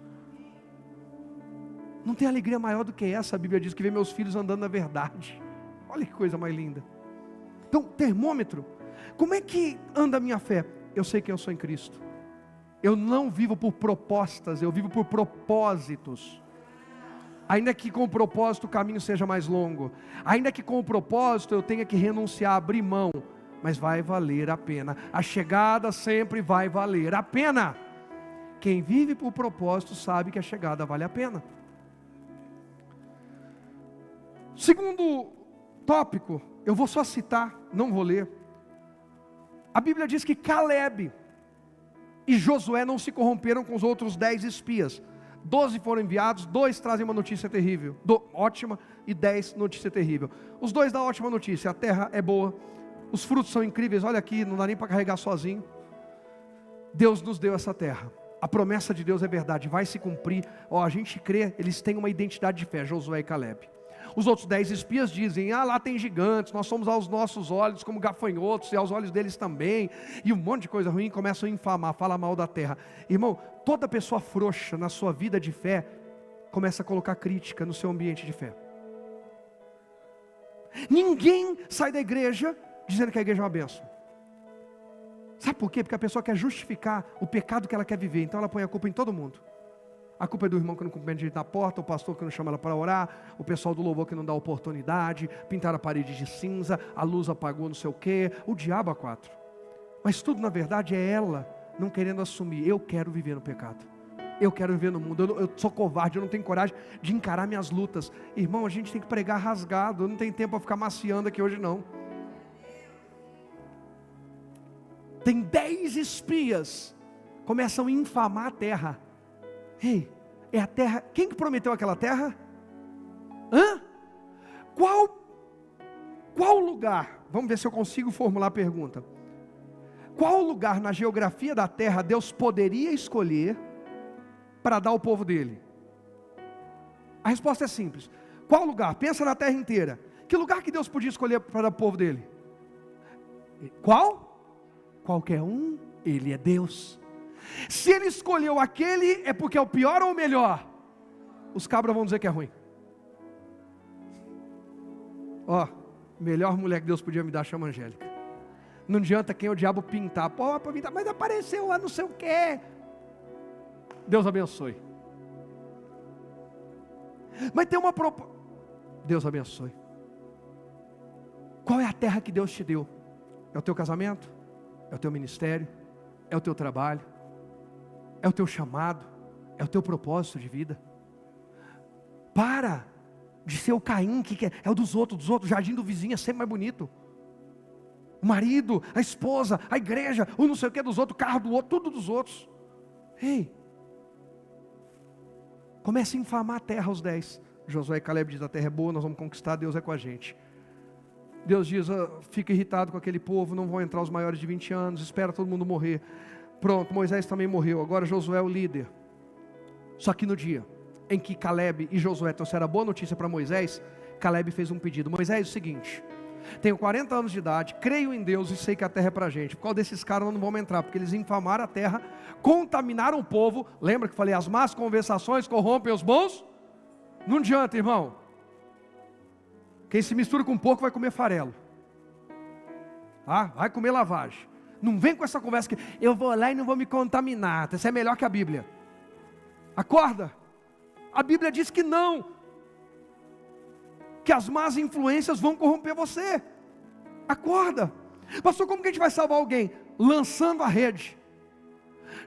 Não tem alegria maior do que essa. A Bíblia diz que vê meus filhos andando na verdade. Olha que coisa mais linda. Então, termômetro. Como é que anda a minha fé? Eu sei quem eu sou em Cristo. Eu não vivo por propostas, eu vivo por propósitos. Ainda que com o propósito o caminho seja mais longo, ainda que com o propósito eu tenha que renunciar, abrir mão, mas vai valer a pena. A chegada sempre vai valer a pena. Quem vive por propósito sabe que a chegada vale a pena. Segundo tópico, eu vou só citar, não vou ler. A Bíblia diz que Caleb e Josué não se corromperam com os outros 10 espias. 12 foram enviados, 2 trazem uma notícia terrível, ótima, e 10 notícia terrível. Os 2 dão ótima notícia, a terra é boa, os frutos são incríveis, olha aqui, não dá nem para carregar sozinho. Deus nos deu essa terra, a promessa de Deus é verdade, vai se cumprir. A gente crê, eles têm uma identidade de fé, Josué e Caleb. Os outros 10 espias dizem, lá tem gigantes, nós somos aos nossos olhos como gafanhotos, e aos olhos deles também, e um monte de coisa ruim, começam a infamar, falar mal da terra. Irmão, toda pessoa frouxa na sua vida de fé, começa a colocar crítica no seu ambiente de fé. Ninguém sai da igreja dizendo que a igreja é uma bênção. Sabe por quê? Porque a pessoa quer justificar o pecado que ela quer viver, então ela põe a culpa em todo mundo. A culpa é do irmão que não cumprimenta direito na porta, o pastor que não chama ela para orar, o pessoal do louvor que não dá oportunidade, pintaram a parede de cinza, a luz apagou não sei o quê, o diabo a 4. Mas tudo na verdade é ela não querendo assumir, eu quero viver no pecado, eu quero viver no mundo, eu sou covarde, eu não tenho coragem de encarar minhas lutas. Irmão, a gente tem que pregar rasgado, eu não tenho tempo para ficar maciando aqui hoje não. Tem 10 espias, começam a infamar a terra. Ei, é a terra, quem que prometeu aquela terra? Qual lugar, vamos ver se eu consigo formular a pergunta. Qual lugar na geografia da terra Deus poderia escolher para dar ao povo dele? A resposta é simples. Qual lugar? Pensa na terra inteira. Que lugar que Deus podia escolher para dar ao povo dele? Qual? Qualquer um, ele é Deus. Se ele escolheu aquele, é porque é o pior ou o melhor? Os cabras vão dizer que é ruim. Melhor mulher que Deus podia me dar, chama Angélica. Não adianta quem o diabo pintar, para pintar, mas apareceu lá não sei o que. Deus abençoe. Mas tem uma proposta. Deus abençoe. Qual é a terra que Deus te deu? É o teu casamento? É o teu ministério? É o teu trabalho? É o teu chamado? É o teu propósito de vida? Para de ser o Caim que é o dos outros, o jardim do vizinho é sempre mais bonito. O marido, a esposa, a igreja, o não sei o que dos outros, o carro do outro, tudo dos outros. Ei, comece a infamar a terra aos 10. Josué e Caleb diz, a terra é boa, nós vamos conquistar, Deus é com a gente. Deus diz, fica irritado com aquele povo, não vão entrar os maiores de 20 anos, espera todo mundo morrer. Pronto, Moisés também morreu, agora Josué é o líder. Só que no dia em que Caleb e Josué trouxeram a boa notícia para Moisés, Caleb fez um pedido. Moisés, é o seguinte, tenho 40 anos de idade, creio em Deus e sei que a terra é para a gente. Por causa desses caras nós não vamos entrar, porque eles infamaram a terra, contaminaram o povo. Lembra que falei, as más conversações corrompem os bons? Não adianta, irmão. Quem se mistura com porco vai comer farelo. Vai comer lavagem. Não vem com essa conversa que eu vou lá e não vou me contaminar. Isso é melhor que a Bíblia. Acorda. A Bíblia diz que não. que as más influências vão corromper você. Acorda. Pastor, como que a gente vai salvar alguém? Lançando a rede.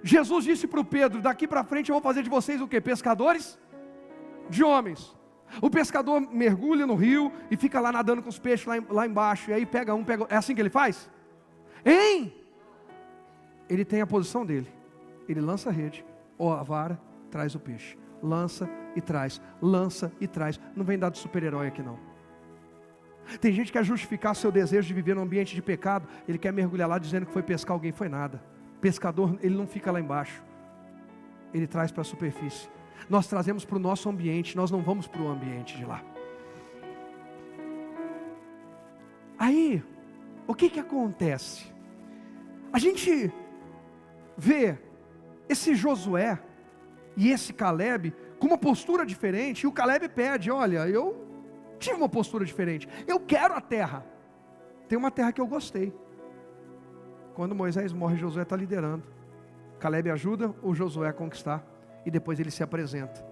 Jesus disse para o Pedro: daqui para frente eu vou fazer de vocês o quê? Pescadores de homens. O pescador mergulha no rio e fica lá nadando com os peixes lá embaixo, e aí pega um, é assim que ele faz? Hein? Ele tem a posição dele. Ele lança a rede, ou a vara, traz o peixe. Lança e traz, lança e traz. Não vem dar de super-herói aqui não. Tem gente que quer justificar seu desejo de viver num ambiente de pecado. Ele quer mergulhar lá dizendo que foi pescar alguém, foi nada. Pescador, ele não fica lá embaixo, ele traz para a superfície. Nós trazemos para o nosso ambiente, nós não vamos para o ambiente de lá. Aí, o que acontece? A gente vê esse Josué e esse Caleb com uma postura diferente, e o Caleb pede: olha, eu tive uma postura diferente, eu quero a terra. Tem uma terra que eu gostei. Quando Moisés morre, Josué está liderando. Caleb ajuda o Josué a conquistar, e depois ele se apresenta.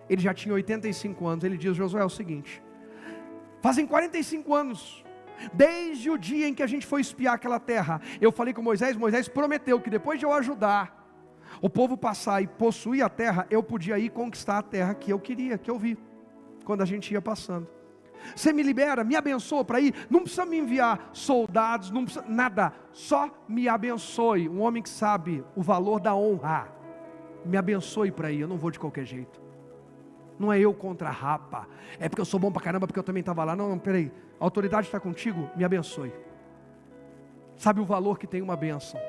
Ele já tinha 85 anos, ele diz: Josué, é o seguinte, fazem 45 anos, desde o dia em que a gente foi espiar aquela terra, eu falei com Moisés, Moisés prometeu que depois de eu ajudar o povo passar e possuir a terra, eu podia ir conquistar a terra que eu queria, que eu vi, quando a gente ia passando. Você me libera, me abençoa para ir, não precisa me enviar soldados, não precisa nada, só me abençoe. Um homem que sabe o valor da honra, me abençoe para ir, eu não vou de qualquer jeito. Não é eu contra a rapa, é porque eu sou bom para caramba, porque eu também estava lá. Não, peraí, a autoridade está contigo, me abençoe. Sabe o valor que tem uma bênção?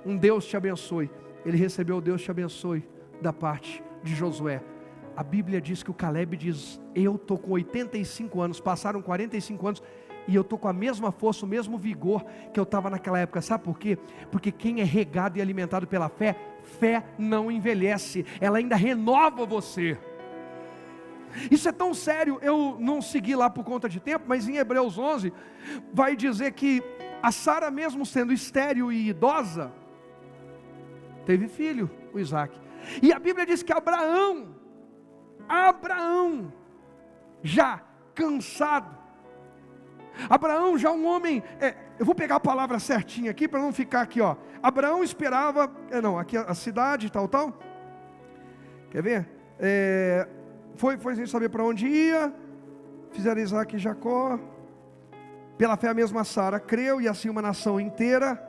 Um Deus te abençoe. Ele recebeu o Deus te abençoe da parte de Josué. A Bíblia diz que o Caleb diz: eu estou com 85 anos, passaram 45 anos, e eu estou com a mesma força, o mesmo vigor que eu estava naquela época. Sabe por quê? Porque quem é regado e alimentado pela fé, fé não envelhece, ela ainda renova você. Isso é tão sério, eu não segui lá por conta de tempo, mas em Hebreus 11, vai dizer que a Sara, mesmo sendo estéril e idosa, teve filho, o Isaac. E a Bíblia diz que Abraão, já cansado, Abraão já um homem, eu vou pegar a palavra certinha aqui, para não ficar aqui, ó. Abraão esperava, aqui a cidade, tal, quer ver? Foi sem saber para onde ia, fizeram Isaac e Jacó, pela fé a mesma Sara creu, e assim uma nação inteira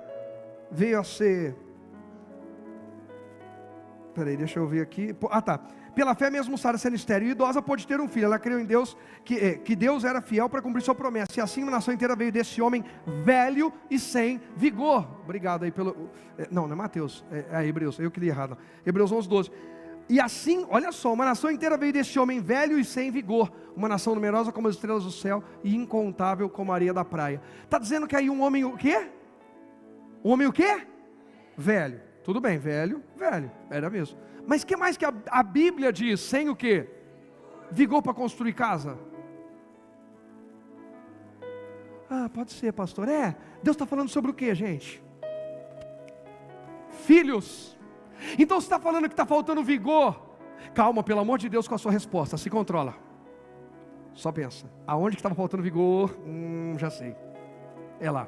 veio a ser, deixa eu ver aqui, pela fé mesmo Sara, sendo estéril e idosa, pôde ter um filho. Ela creu em Deus, que Deus era fiel para cumprir sua promessa, e assim uma nação inteira veio desse homem velho e sem vigor. Obrigado aí pelo, não é Mateus, é Hebreus, eu que li errado, Hebreus 11, 12. E assim, olha só, uma nação inteira veio desse homem velho e sem vigor, uma nação numerosa como as estrelas do céu, e incontável como a areia da praia. Está dizendo que aí um homem o quê? Um homem o quê? Velho. Tudo bem, velho, era mesmo. Mas que mais que a Bíblia diz? Sem o quê? Vigor para construir casa? Pode ser, pastor. Deus está falando sobre o quê, gente? Filhos. Então você está falando que está faltando vigor? Calma, pelo amor de Deus, com a sua resposta, se controla. Só pensa, aonde que estava faltando vigor? Já sei, é lá.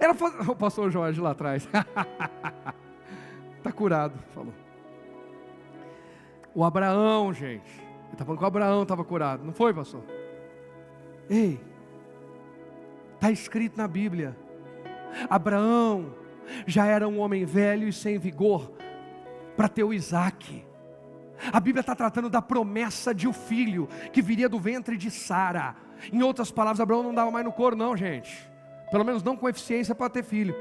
Era o pastor Jorge lá atrás. Está curado, falou. O Abraão, gente, ele está falando que o Abraão estava curado, não foi, pastor? Ei, está escrito na Bíblia, Abraão já era um homem velho e sem vigor para ter o Isaac. A Bíblia está tratando da promessa de um filho que viria do ventre de Sara. Em outras palavras, Abraão não dava mais no couro não, gente, pelo menos não com eficiência para ter filho.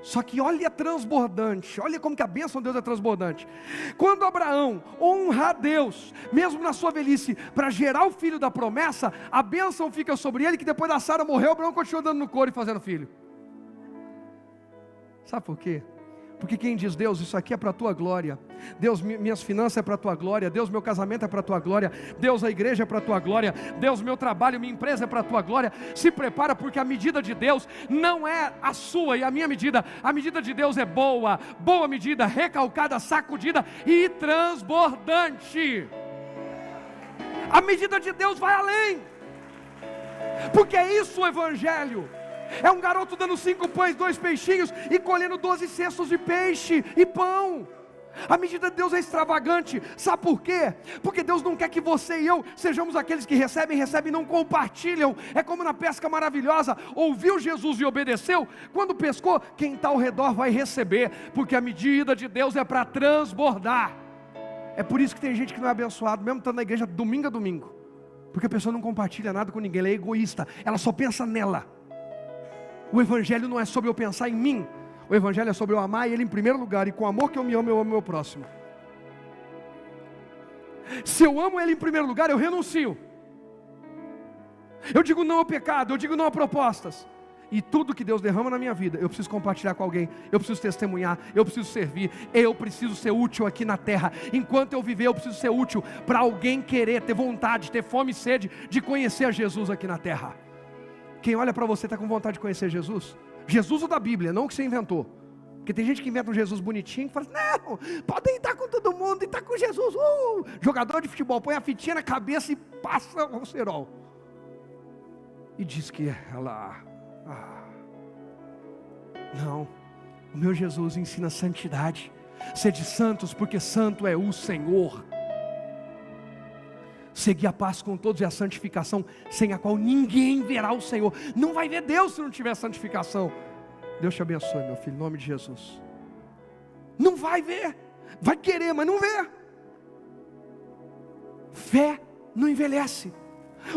Só que olha transbordante, olha como que a bênção de Deus é transbordante. Quando Abraão honra a Deus, mesmo na sua velhice, para gerar o filho da promessa, a bênção fica sobre ele, que depois da Sara morreu, Abraão continuou dando no couro e fazendo filho. Sabe por quê? Porque quem diz: Deus, isso aqui é para a tua glória, Deus, minhas finanças é para a tua glória, Deus, meu casamento é para a tua glória, Deus, a igreja é para a tua glória, Deus, meu trabalho, minha empresa é para a tua glória. Se prepara, porque a medida de Deus não é a sua e a minha medida. A medida de Deus é boa, boa medida, recalcada, sacudida e transbordante. A medida de Deus vai além. Porque é isso o Evangelho. É um garoto dando 5 pães, 2 peixinhos e colhendo 12 cestos de peixe e pão. A medida de Deus é extravagante. Sabe por quê? Porque Deus não quer que você e eu sejamos aqueles que recebem e não compartilham. É como na pesca maravilhosa. Ouviu Jesus e obedeceu. Quando pescou, quem está ao redor vai receber. Porque a medida de Deus é para transbordar. É por isso que tem gente que não é abençoado, mesmo estando na igreja domingo a domingo. Porque a pessoa não compartilha nada com ninguém, ela é egoísta, ela só pensa nela. O Evangelho não é sobre eu pensar em mim. O Evangelho é sobre eu amar Ele em primeiro lugar. E com o amor que eu amo o meu próximo. Se eu amo Ele em primeiro lugar, eu renuncio. Eu digo não ao pecado, eu digo não a propostas. E tudo que Deus derrama na minha vida, eu preciso compartilhar com alguém. Eu preciso testemunhar, eu preciso servir. Eu preciso ser útil aqui na terra. Enquanto eu viver, eu preciso ser útil para alguém querer, ter vontade, ter fome e sede de conhecer a Jesus aqui na terra. Quem olha para você está com vontade de conhecer Jesus? Jesus o da Bíblia, não o que você inventou. Porque tem gente que inventa um Jesus bonitinho e fala assim, não, podem estar com todo mundo e estar com Jesus. Jogador de futebol, põe a fitinha na cabeça e passa o cerol. E diz que ela... Não, o meu Jesus ensina santidade. Sede santos, porque santo é o Senhor. Segui a paz com todos e a santificação, sem a qual ninguém verá o Senhor. Não vai ver Deus se não tiver santificação. Deus te abençoe, meu filho, em nome de Jesus. Não vai ver, vai querer, mas não vê. Fé não envelhece.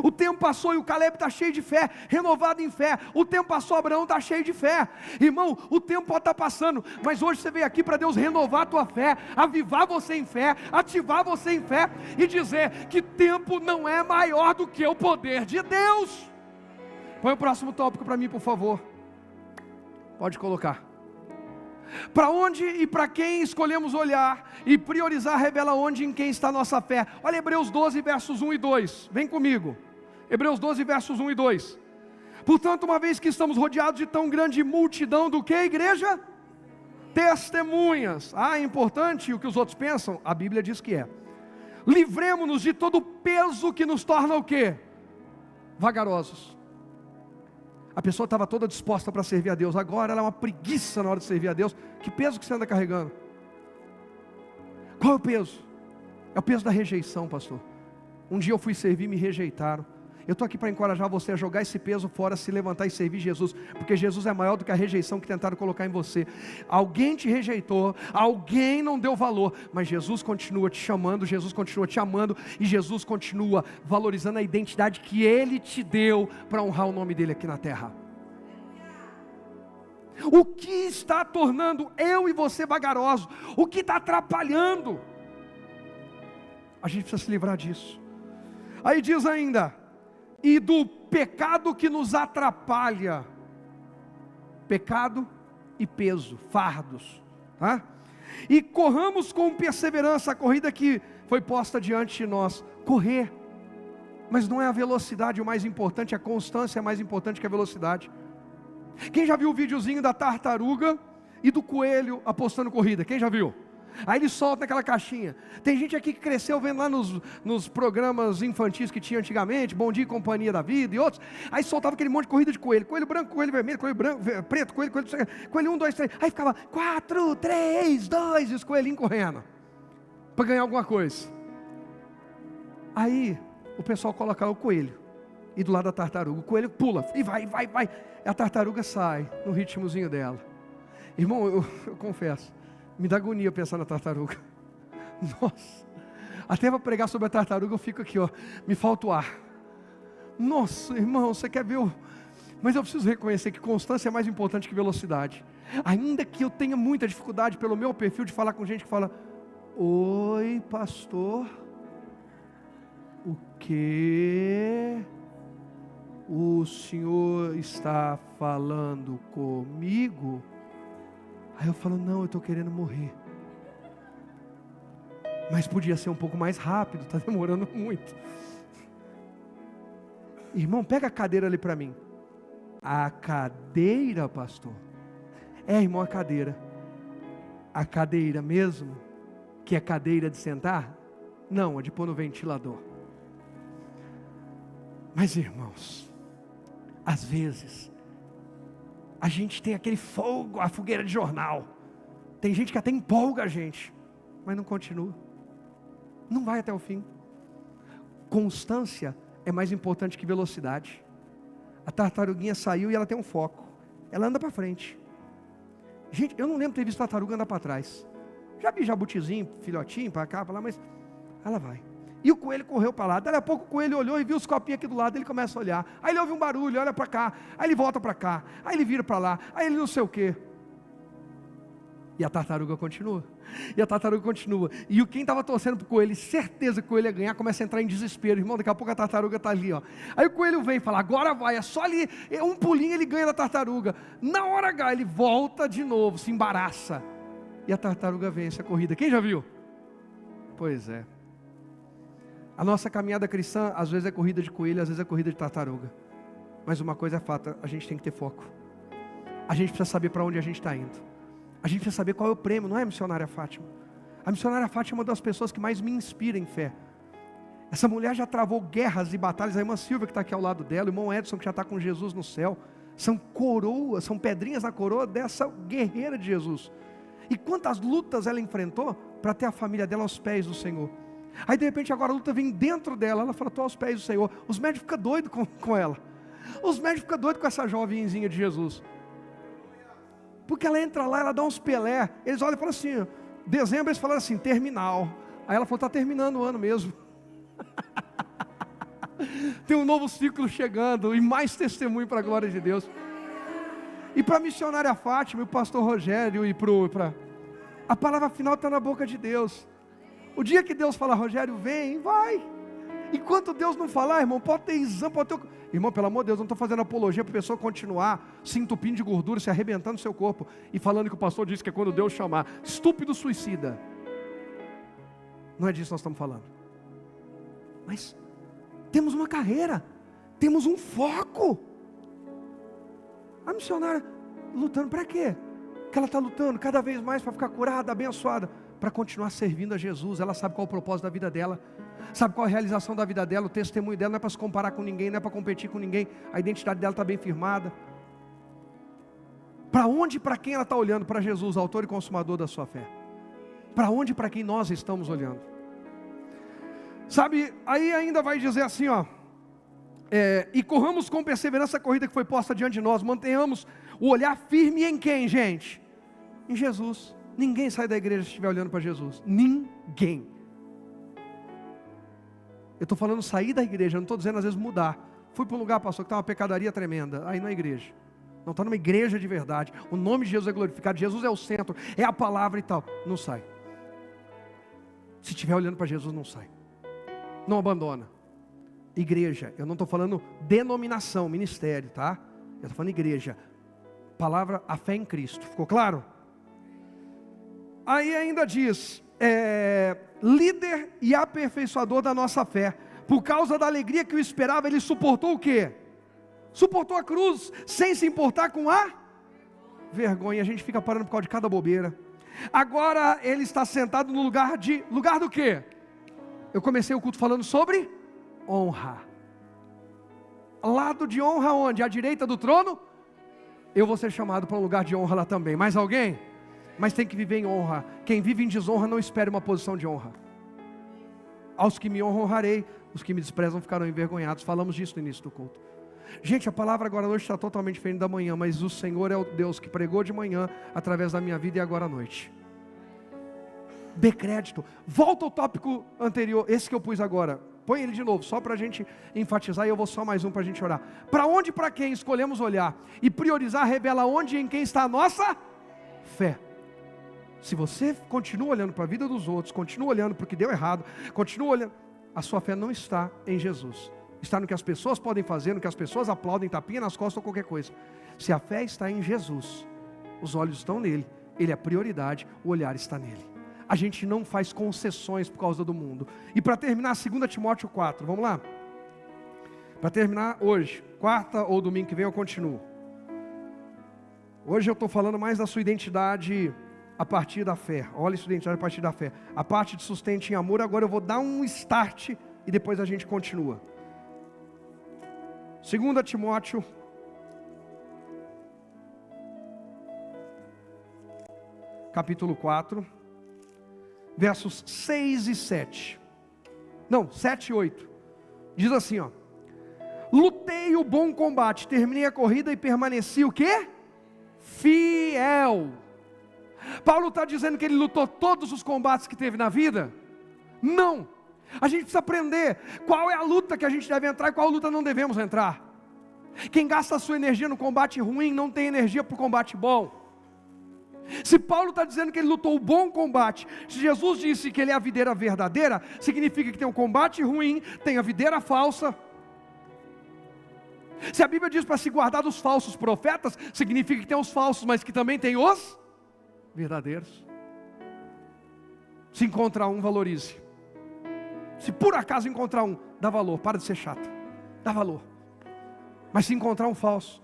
O tempo passou e o Caleb está cheio de fé, renovado em fé. O tempo passou, Abraão está cheio de fé. Irmão, o tempo pode estar passando, mas hoje você veio aqui para Deus renovar a tua fé, avivar você em fé, ativar você em fé e dizer que tempo não é maior do que o poder de Deus. Põe o próximo tópico para mim, por favor. Pode colocar. Para onde e para quem escolhemos olhar e priorizar revela onde e em quem está a nossa fé. Olha Hebreus 12 versos 1 e 2, vem comigo. Hebreus 12 versos 1 e 2. Portanto, uma vez que estamos rodeados de tão grande multidão do que, igreja? Testemunhas. É importante o que os outros pensam? A Bíblia diz que é. Livremo-nos de todo o peso que nos torna o quê? Vagarosos. A pessoa estava toda disposta para servir a Deus. Agora ela é uma preguiça na hora de servir a Deus. Que peso que você anda carregando? Qual é o peso? É o peso da rejeição, pastor. Um dia eu fui servir e me rejeitaram. Eu estou aqui para encorajar você a jogar esse peso fora, se levantar e servir Jesus. Porque Jesus é maior do que a rejeição que tentaram colocar em você. Alguém te rejeitou, alguém não deu valor, mas Jesus continua te chamando, Jesus continua te amando, e Jesus continua valorizando a identidade que Ele te deu para honrar o nome dEle aqui na terra. O que está tornando eu e você vagarosos? O que está atrapalhando? A gente precisa se livrar disso. Aí diz ainda... E do pecado que nos atrapalha. Pecado e peso, fardos, tá? E corramos com perseverança a corrida que foi posta diante de nós. Correr, mas não é a velocidade o mais importante, a constância é mais importante que a velocidade. Quem já viu o videozinho da tartaruga e do coelho apostando corrida? Quem já viu? Aí ele solta aquela caixinha. Tem gente aqui que cresceu vendo lá nos programas infantis que tinha antigamente, Bom Dia e Companhia da Vida e outros. Aí soltava aquele monte de corrida de coelho. Coelho branco, coelho vermelho, coelho branco, preto, coelho 1, 2, 3. Aí ficava 4, 3, 2 e os coelhinhos correndo para ganhar alguma coisa. Aí o pessoal coloca o coelho e do lado da tartaruga. O coelho pula e vai. A tartaruga sai no ritmozinho dela. Irmão, eu confesso, me dá agonia pensar na tartaruga. Nossa, até para pregar sobre a tartaruga eu fico aqui, me falta o ar. Nossa, irmão, você quer ver Mas eu preciso reconhecer que constância é mais importante que velocidade. Ainda que eu tenha muita dificuldade pelo meu perfil de falar com gente que fala: oi, pastor, o que o senhor está falando comigo? Aí eu falo: não, eu estou querendo morrer. Mas podia ser um pouco mais rápido, está demorando muito. Irmão, pega a cadeira ali para mim. A cadeira, pastor? Irmão, a cadeira. A cadeira mesmo? Que é cadeira de sentar? Não, é de pôr no ventilador. Mas irmãos, às vezes, a gente tem aquele fogo, a fogueira de jornal. Tem gente que até empolga a gente, mas não continua. Não vai até o fim. Constância é mais importante que velocidade. A tartaruguinha saiu e ela tem um foco. Ela anda para frente. Gente, eu não lembro de ter visto tartaruga andar para trás. Já vi jabutizinho, filhotinho, para cá, para lá, mas ela vai. E o coelho correu para lá. Daí a pouco o coelho olhou e viu os copinhos aqui do lado. Ele começa a olhar. Aí ele ouve um barulho, olha para cá. Aí ele volta para cá. Aí ele vira para lá. Aí ele não sei o quê. E a tartaruga continua. E a tartaruga continua. E quem estava torcendo para o coelho, certeza que o coelho ia ganhar, começa a entrar em desespero. Irmão, daqui a pouco a tartaruga está ali, ó. Aí o coelho vem e fala, agora vai. É só ali, um pulinho ele ganha da tartaruga. Na hora H, ele volta de novo, se embaraça. E a tartaruga vence a corrida. Quem já viu? Pois é. A nossa caminhada cristã, às vezes é corrida de coelho, às vezes é corrida de tartaruga. Mas uma coisa é fato, a gente tem que ter foco. A gente precisa saber para onde a gente está indo. A gente precisa saber qual é o prêmio, não é a missionária Fátima? A missionária Fátima é uma das pessoas que mais me inspira em fé. Essa mulher já travou guerras e batalhas. A irmã Silvia que está aqui ao lado dela, o irmão Edson que já está com Jesus no céu. São coroas, são pedrinhas na coroa dessa guerreira de Jesus. E quantas lutas ela enfrentou para ter a família dela aos pés do Senhor. Aí de repente agora a luta vem dentro dela. Ela fala, estou aos pés do Senhor. Os médicos ficam doidos com ela. Os médicos ficam doidos com essa jovenzinha de Jesus. Porque ela entra lá, ela dá uns pelé. Eles olham e falam assim, dezembro eles falaram assim, terminal. Aí ela falou, está terminando o ano mesmo. Tem um novo ciclo chegando. E mais testemunho para a glória de Deus. E para a missionária Fátima, e o pastor Rogério, a palavra final está na boca de Deus. O dia que Deus falar, Rogério, vem, vai. Enquanto Deus não falar, irmão, pode ter exame, pode ter... Irmão, pelo amor de Deus, não estou fazendo apologia para a pessoa continuar se entupindo de gordura, se arrebentando no seu corpo, e falando que o pastor disse que é quando Deus chamar. Estúpido suicida. Não é disso que nós estamos falando. Mas temos uma carreira, temos um foco. A missionária lutando para quê? Que ela está lutando cada vez mais para ficar curada, abençoada, para continuar servindo a Jesus. Ela sabe qual é o propósito da vida dela, sabe qual é a realização da vida dela, o testemunho dela não é para se comparar com ninguém, não é para competir com ninguém, a identidade dela está bem firmada. Para onde e para quem ela está olhando? Para Jesus, autor e consumador da sua fé. Para onde e para quem nós estamos olhando? Sabe, aí ainda vai dizer assim, ó, e corramos com perseverança a corrida que foi posta diante de nós, mantenhamos o olhar firme em quem, gente? Em Jesus. Ninguém sai da igreja se estiver olhando para Jesus. Ninguém. Eu estou falando sair da igreja, eu não estou dizendo às vezes mudar. Fui para um lugar, pastor, que está uma pecadaria tremenda. Aí na igreja. Não está numa igreja de verdade. O nome de Jesus é glorificado. Jesus é o centro, é a palavra e tal. Não sai. Se estiver olhando para Jesus, não sai. Não abandona. Igreja, eu não estou falando denominação, ministério, tá? Eu estou falando igreja. Palavra, a fé em Cristo. Ficou claro? Aí ainda diz, líder e aperfeiçoador da nossa fé. Por causa da alegria que o esperava, ele suportou o quê? Suportou a cruz, sem se importar com a vergonha. A gente fica parando por causa de cada bobeira. Agora ele está sentado no lugar do quê? Eu comecei o culto falando sobre honra. Lado de honra onde? À direita do trono? Eu vou ser chamado para um lugar de honra lá também. Mais alguém? Mas tem que viver em honra. Quem vive em desonra não espere uma posição de honra. Aos que me honram honrarei, os que me desprezam ficarão envergonhados. Falamos disso no início do culto. Gente, a palavra agora à noite está totalmente diferente da manhã, mas o Senhor é o Deus que pregou de manhã através da minha vida e agora à noite. Dê crédito. Volta ao tópico anterior, esse que eu pus agora. Põe ele de novo, só para a gente enfatizar, e eu vou só mais um para a gente orar. Para onde e para quem escolhemos olhar e priorizar revela onde e em quem está a nossa fé. Se você continua olhando para a vida dos outros, continua olhando para o que deu errado, continua olhando, a sua fé não está em Jesus. Está no que as pessoas podem fazer, no que as pessoas aplaudem, tapinha nas costas ou qualquer coisa. Se a fé está em Jesus, os olhos estão nele, ele é a prioridade, o olhar está nele. A gente não faz concessões por causa do mundo. E para terminar, 2 Timóteo 4, vamos lá? Para terminar hoje, quarta ou domingo que vem eu continuo. Hoje eu estou falando mais da sua identidade a partir da fé. Olha sua identidade a partir da fé. A parte de sustento em amor, agora eu vou dar um start e depois a gente continua. 2 Timóteo, capítulo 4, versos 6 e 7. Não, 7 e 8. Diz assim, ó: lutei o bom combate, terminei a corrida e permaneci o quê? Fiel. Paulo está dizendo que ele lutou todos os combates que teve na vida? Não. A gente precisa aprender qual é a luta que a gente deve entrar e qual luta não devemos entrar. Quem gasta a sua energia no combate ruim não tem energia para o combate bom. Se Paulo está dizendo que ele lutou o bom combate, se Jesus disse que ele é a videira verdadeira, significa que tem um combate ruim, tem a videira falsa. Se a Bíblia diz para se guardar dos falsos profetas, significa que tem os falsos, mas que também tem os verdadeiros. Se encontrar um, valorize. Se por acaso encontrar um, dá valor, para de ser chato, dá valor. Mas se encontrar um falso,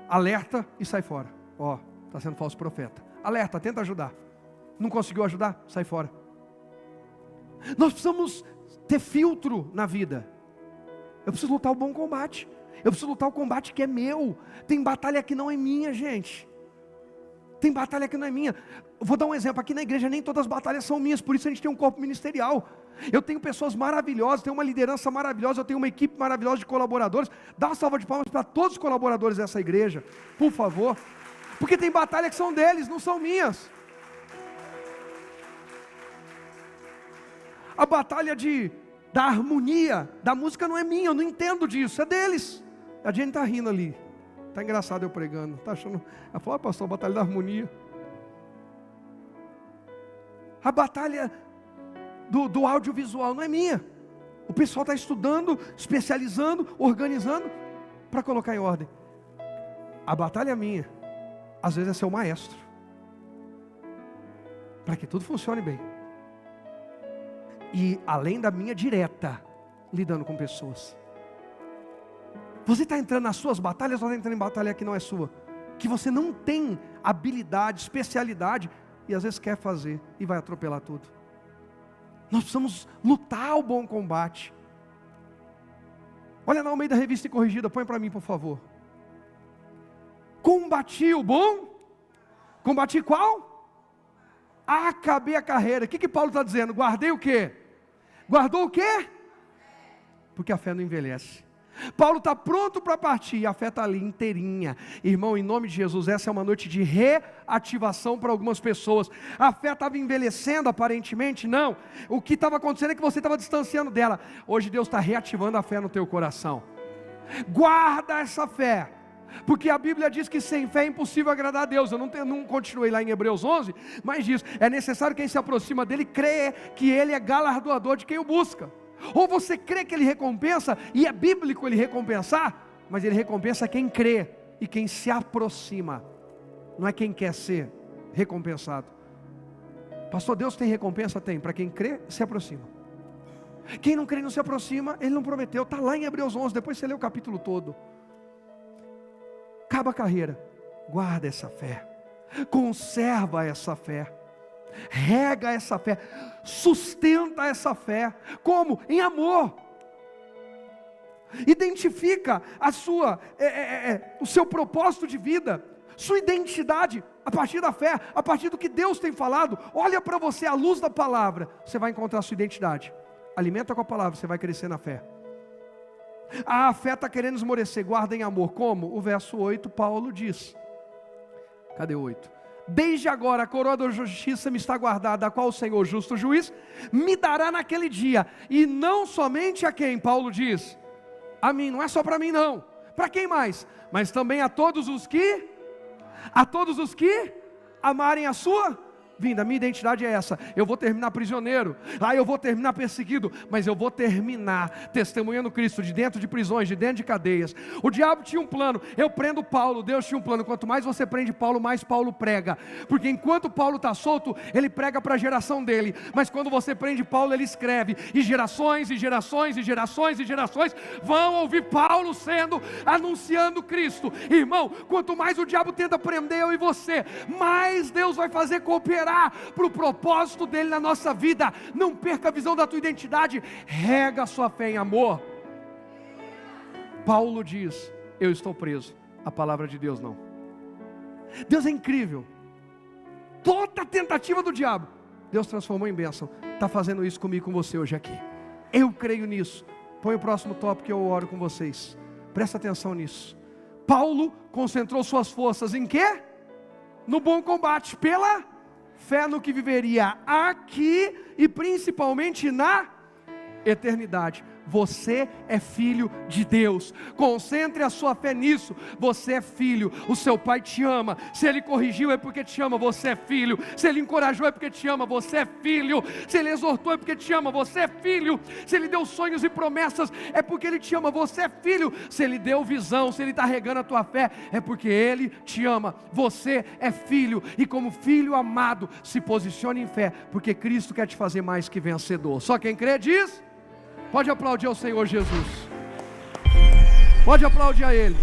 alerta e sai fora. Ó, está sendo falso profeta. Alerta, tenta ajudar. Não conseguiu ajudar? Sai fora. Nós precisamos ter filtro na vida. Eu preciso lutar o bom combate. Eu preciso lutar o combate que é meu. Tem batalha que não é minha, gente. Tem batalha que não é minha. Eu vou dar um exemplo. Aqui na igreja nem todas as batalhas são minhas. Por isso a gente tem um corpo ministerial. Eu tenho pessoas maravilhosas, tenho uma liderança maravilhosa, eu tenho uma equipe maravilhosa de colaboradores. Dá uma salva de palmas para todos os colaboradores dessa igreja, por favor. Porque tem batalha que são deles, não são minhas. A batalha da harmonia da música não é minha, eu não entendo disso, é deles. A gente está rindo ali. Está engraçado eu pregando. Está achando? Ela falou, pastor, a batalha da harmonia. A batalha do audiovisual não é minha. O pessoal está estudando, especializando, organizando para colocar em ordem. A batalha é minha. Às vezes é ser o maestro, para que tudo funcione bem. E além da minha direta, lidando com pessoas. Você está entrando nas suas batalhas ou está entrando em batalha que não é sua? Que você não tem habilidade, especialidade, e às vezes quer fazer e vai atropelar tudo. Nós precisamos lutar o bom combate. Olha na Almeida Revista e Corrigida, põe para mim por favor. Combati o bom? Combati qual? Acabei a carreira. O que Paulo está dizendo? Guardei o quê? Guardou o quê? Porque a fé não envelhece. Paulo está pronto para partir, e a fé está ali inteirinha. Irmão, em nome de Jesus, essa é uma noite de reativação para algumas pessoas. A fé estava envelhecendo aparentemente? Não. O que estava acontecendo é que você estava distanciando dela. Hoje Deus está reativando a fé no teu coração. Guarda essa fé. Porque a Bíblia diz que sem fé é impossível agradar a Deus. Eu não continuei lá em Hebreus 11, mas diz, é necessário quem se aproxima dele crê que ele é galardoador de quem o busca. Ou você crê que ele recompensa, e é bíblico ele recompensar, mas ele recompensa quem crê e quem se aproxima, não é quem quer ser recompensado. Pastor, Deus tem recompensa? Tem, para quem crê, se aproxima. Quem não crê e não se aproxima, ele não prometeu, está lá em Hebreus 11, depois você lê o capítulo todo. Acaba a carreira, guarda essa fé, conserva essa fé, rega essa fé, sustenta essa fé. Como? Em amor. Identifica o seu propósito de vida, sua identidade a partir da fé, a partir do que Deus tem falado. Olha para você à luz da palavra, você vai encontrar a sua identidade. Alimenta com a palavra, você vai crescer na fé. A fé está querendo esmorecer, guarda em amor. Como? O verso 8, Paulo diz. Cadê o 8? Desde agora a coroa da justiça me está guardada, a qual o Senhor, justo juiz, me dará naquele dia. E não somente a quem? Paulo diz. A mim, não é só para mim não. Para quem mais? Mas também a todos os que amarem a sua vinda. Minha identidade é essa. Eu vou terminar prisioneiro, eu vou terminar perseguido, mas eu vou terminar testemunhando Cristo de dentro de prisões, de dentro de cadeias. O diabo tinha um plano, eu prendo Paulo. Deus tinha um plano, quanto mais você prende Paulo, mais Paulo prega, porque enquanto Paulo está solto, ele prega para a geração dele, mas quando você prende Paulo, ele escreve, e gerações, e gerações, e gerações, e gerações vão ouvir Paulo anunciando Cristo. Irmão, quanto mais o diabo tenta prender eu e você, mais Deus vai fazer cooperar para o propósito dele na nossa vida. Não perca a visão da tua identidade, rega a sua fé em amor. Paulo diz: eu estou preso. A palavra de Deus não. Deus é incrível. Toda tentativa do diabo, Deus transformou em bênção. Está fazendo isso comigo e com você hoje aqui. Eu creio nisso. Põe o próximo tópico que eu oro com vocês. Presta atenção nisso. Paulo concentrou suas forças em quê? No bom combate, pela fé no que viveria aqui e principalmente na eternidade. Você é filho de Deus. Concentre a sua fé nisso. Você é filho. O seu pai te ama. Se ele corrigiu é porque te ama. Você é filho. Se ele encorajou é porque te ama. Você é filho. Se ele exortou é porque te ama. Você é filho. Se ele deu sonhos e promessas é porque ele te ama. Você é filho. Se ele deu visão, se ele está regando a tua fé, é porque ele te ama. Você é filho. E como filho amado, se posicione em fé, porque Cristo quer te fazer mais que vencedor. Só quem crê diz. Pode aplaudir ao Senhor Jesus. Pode aplaudir a Ele.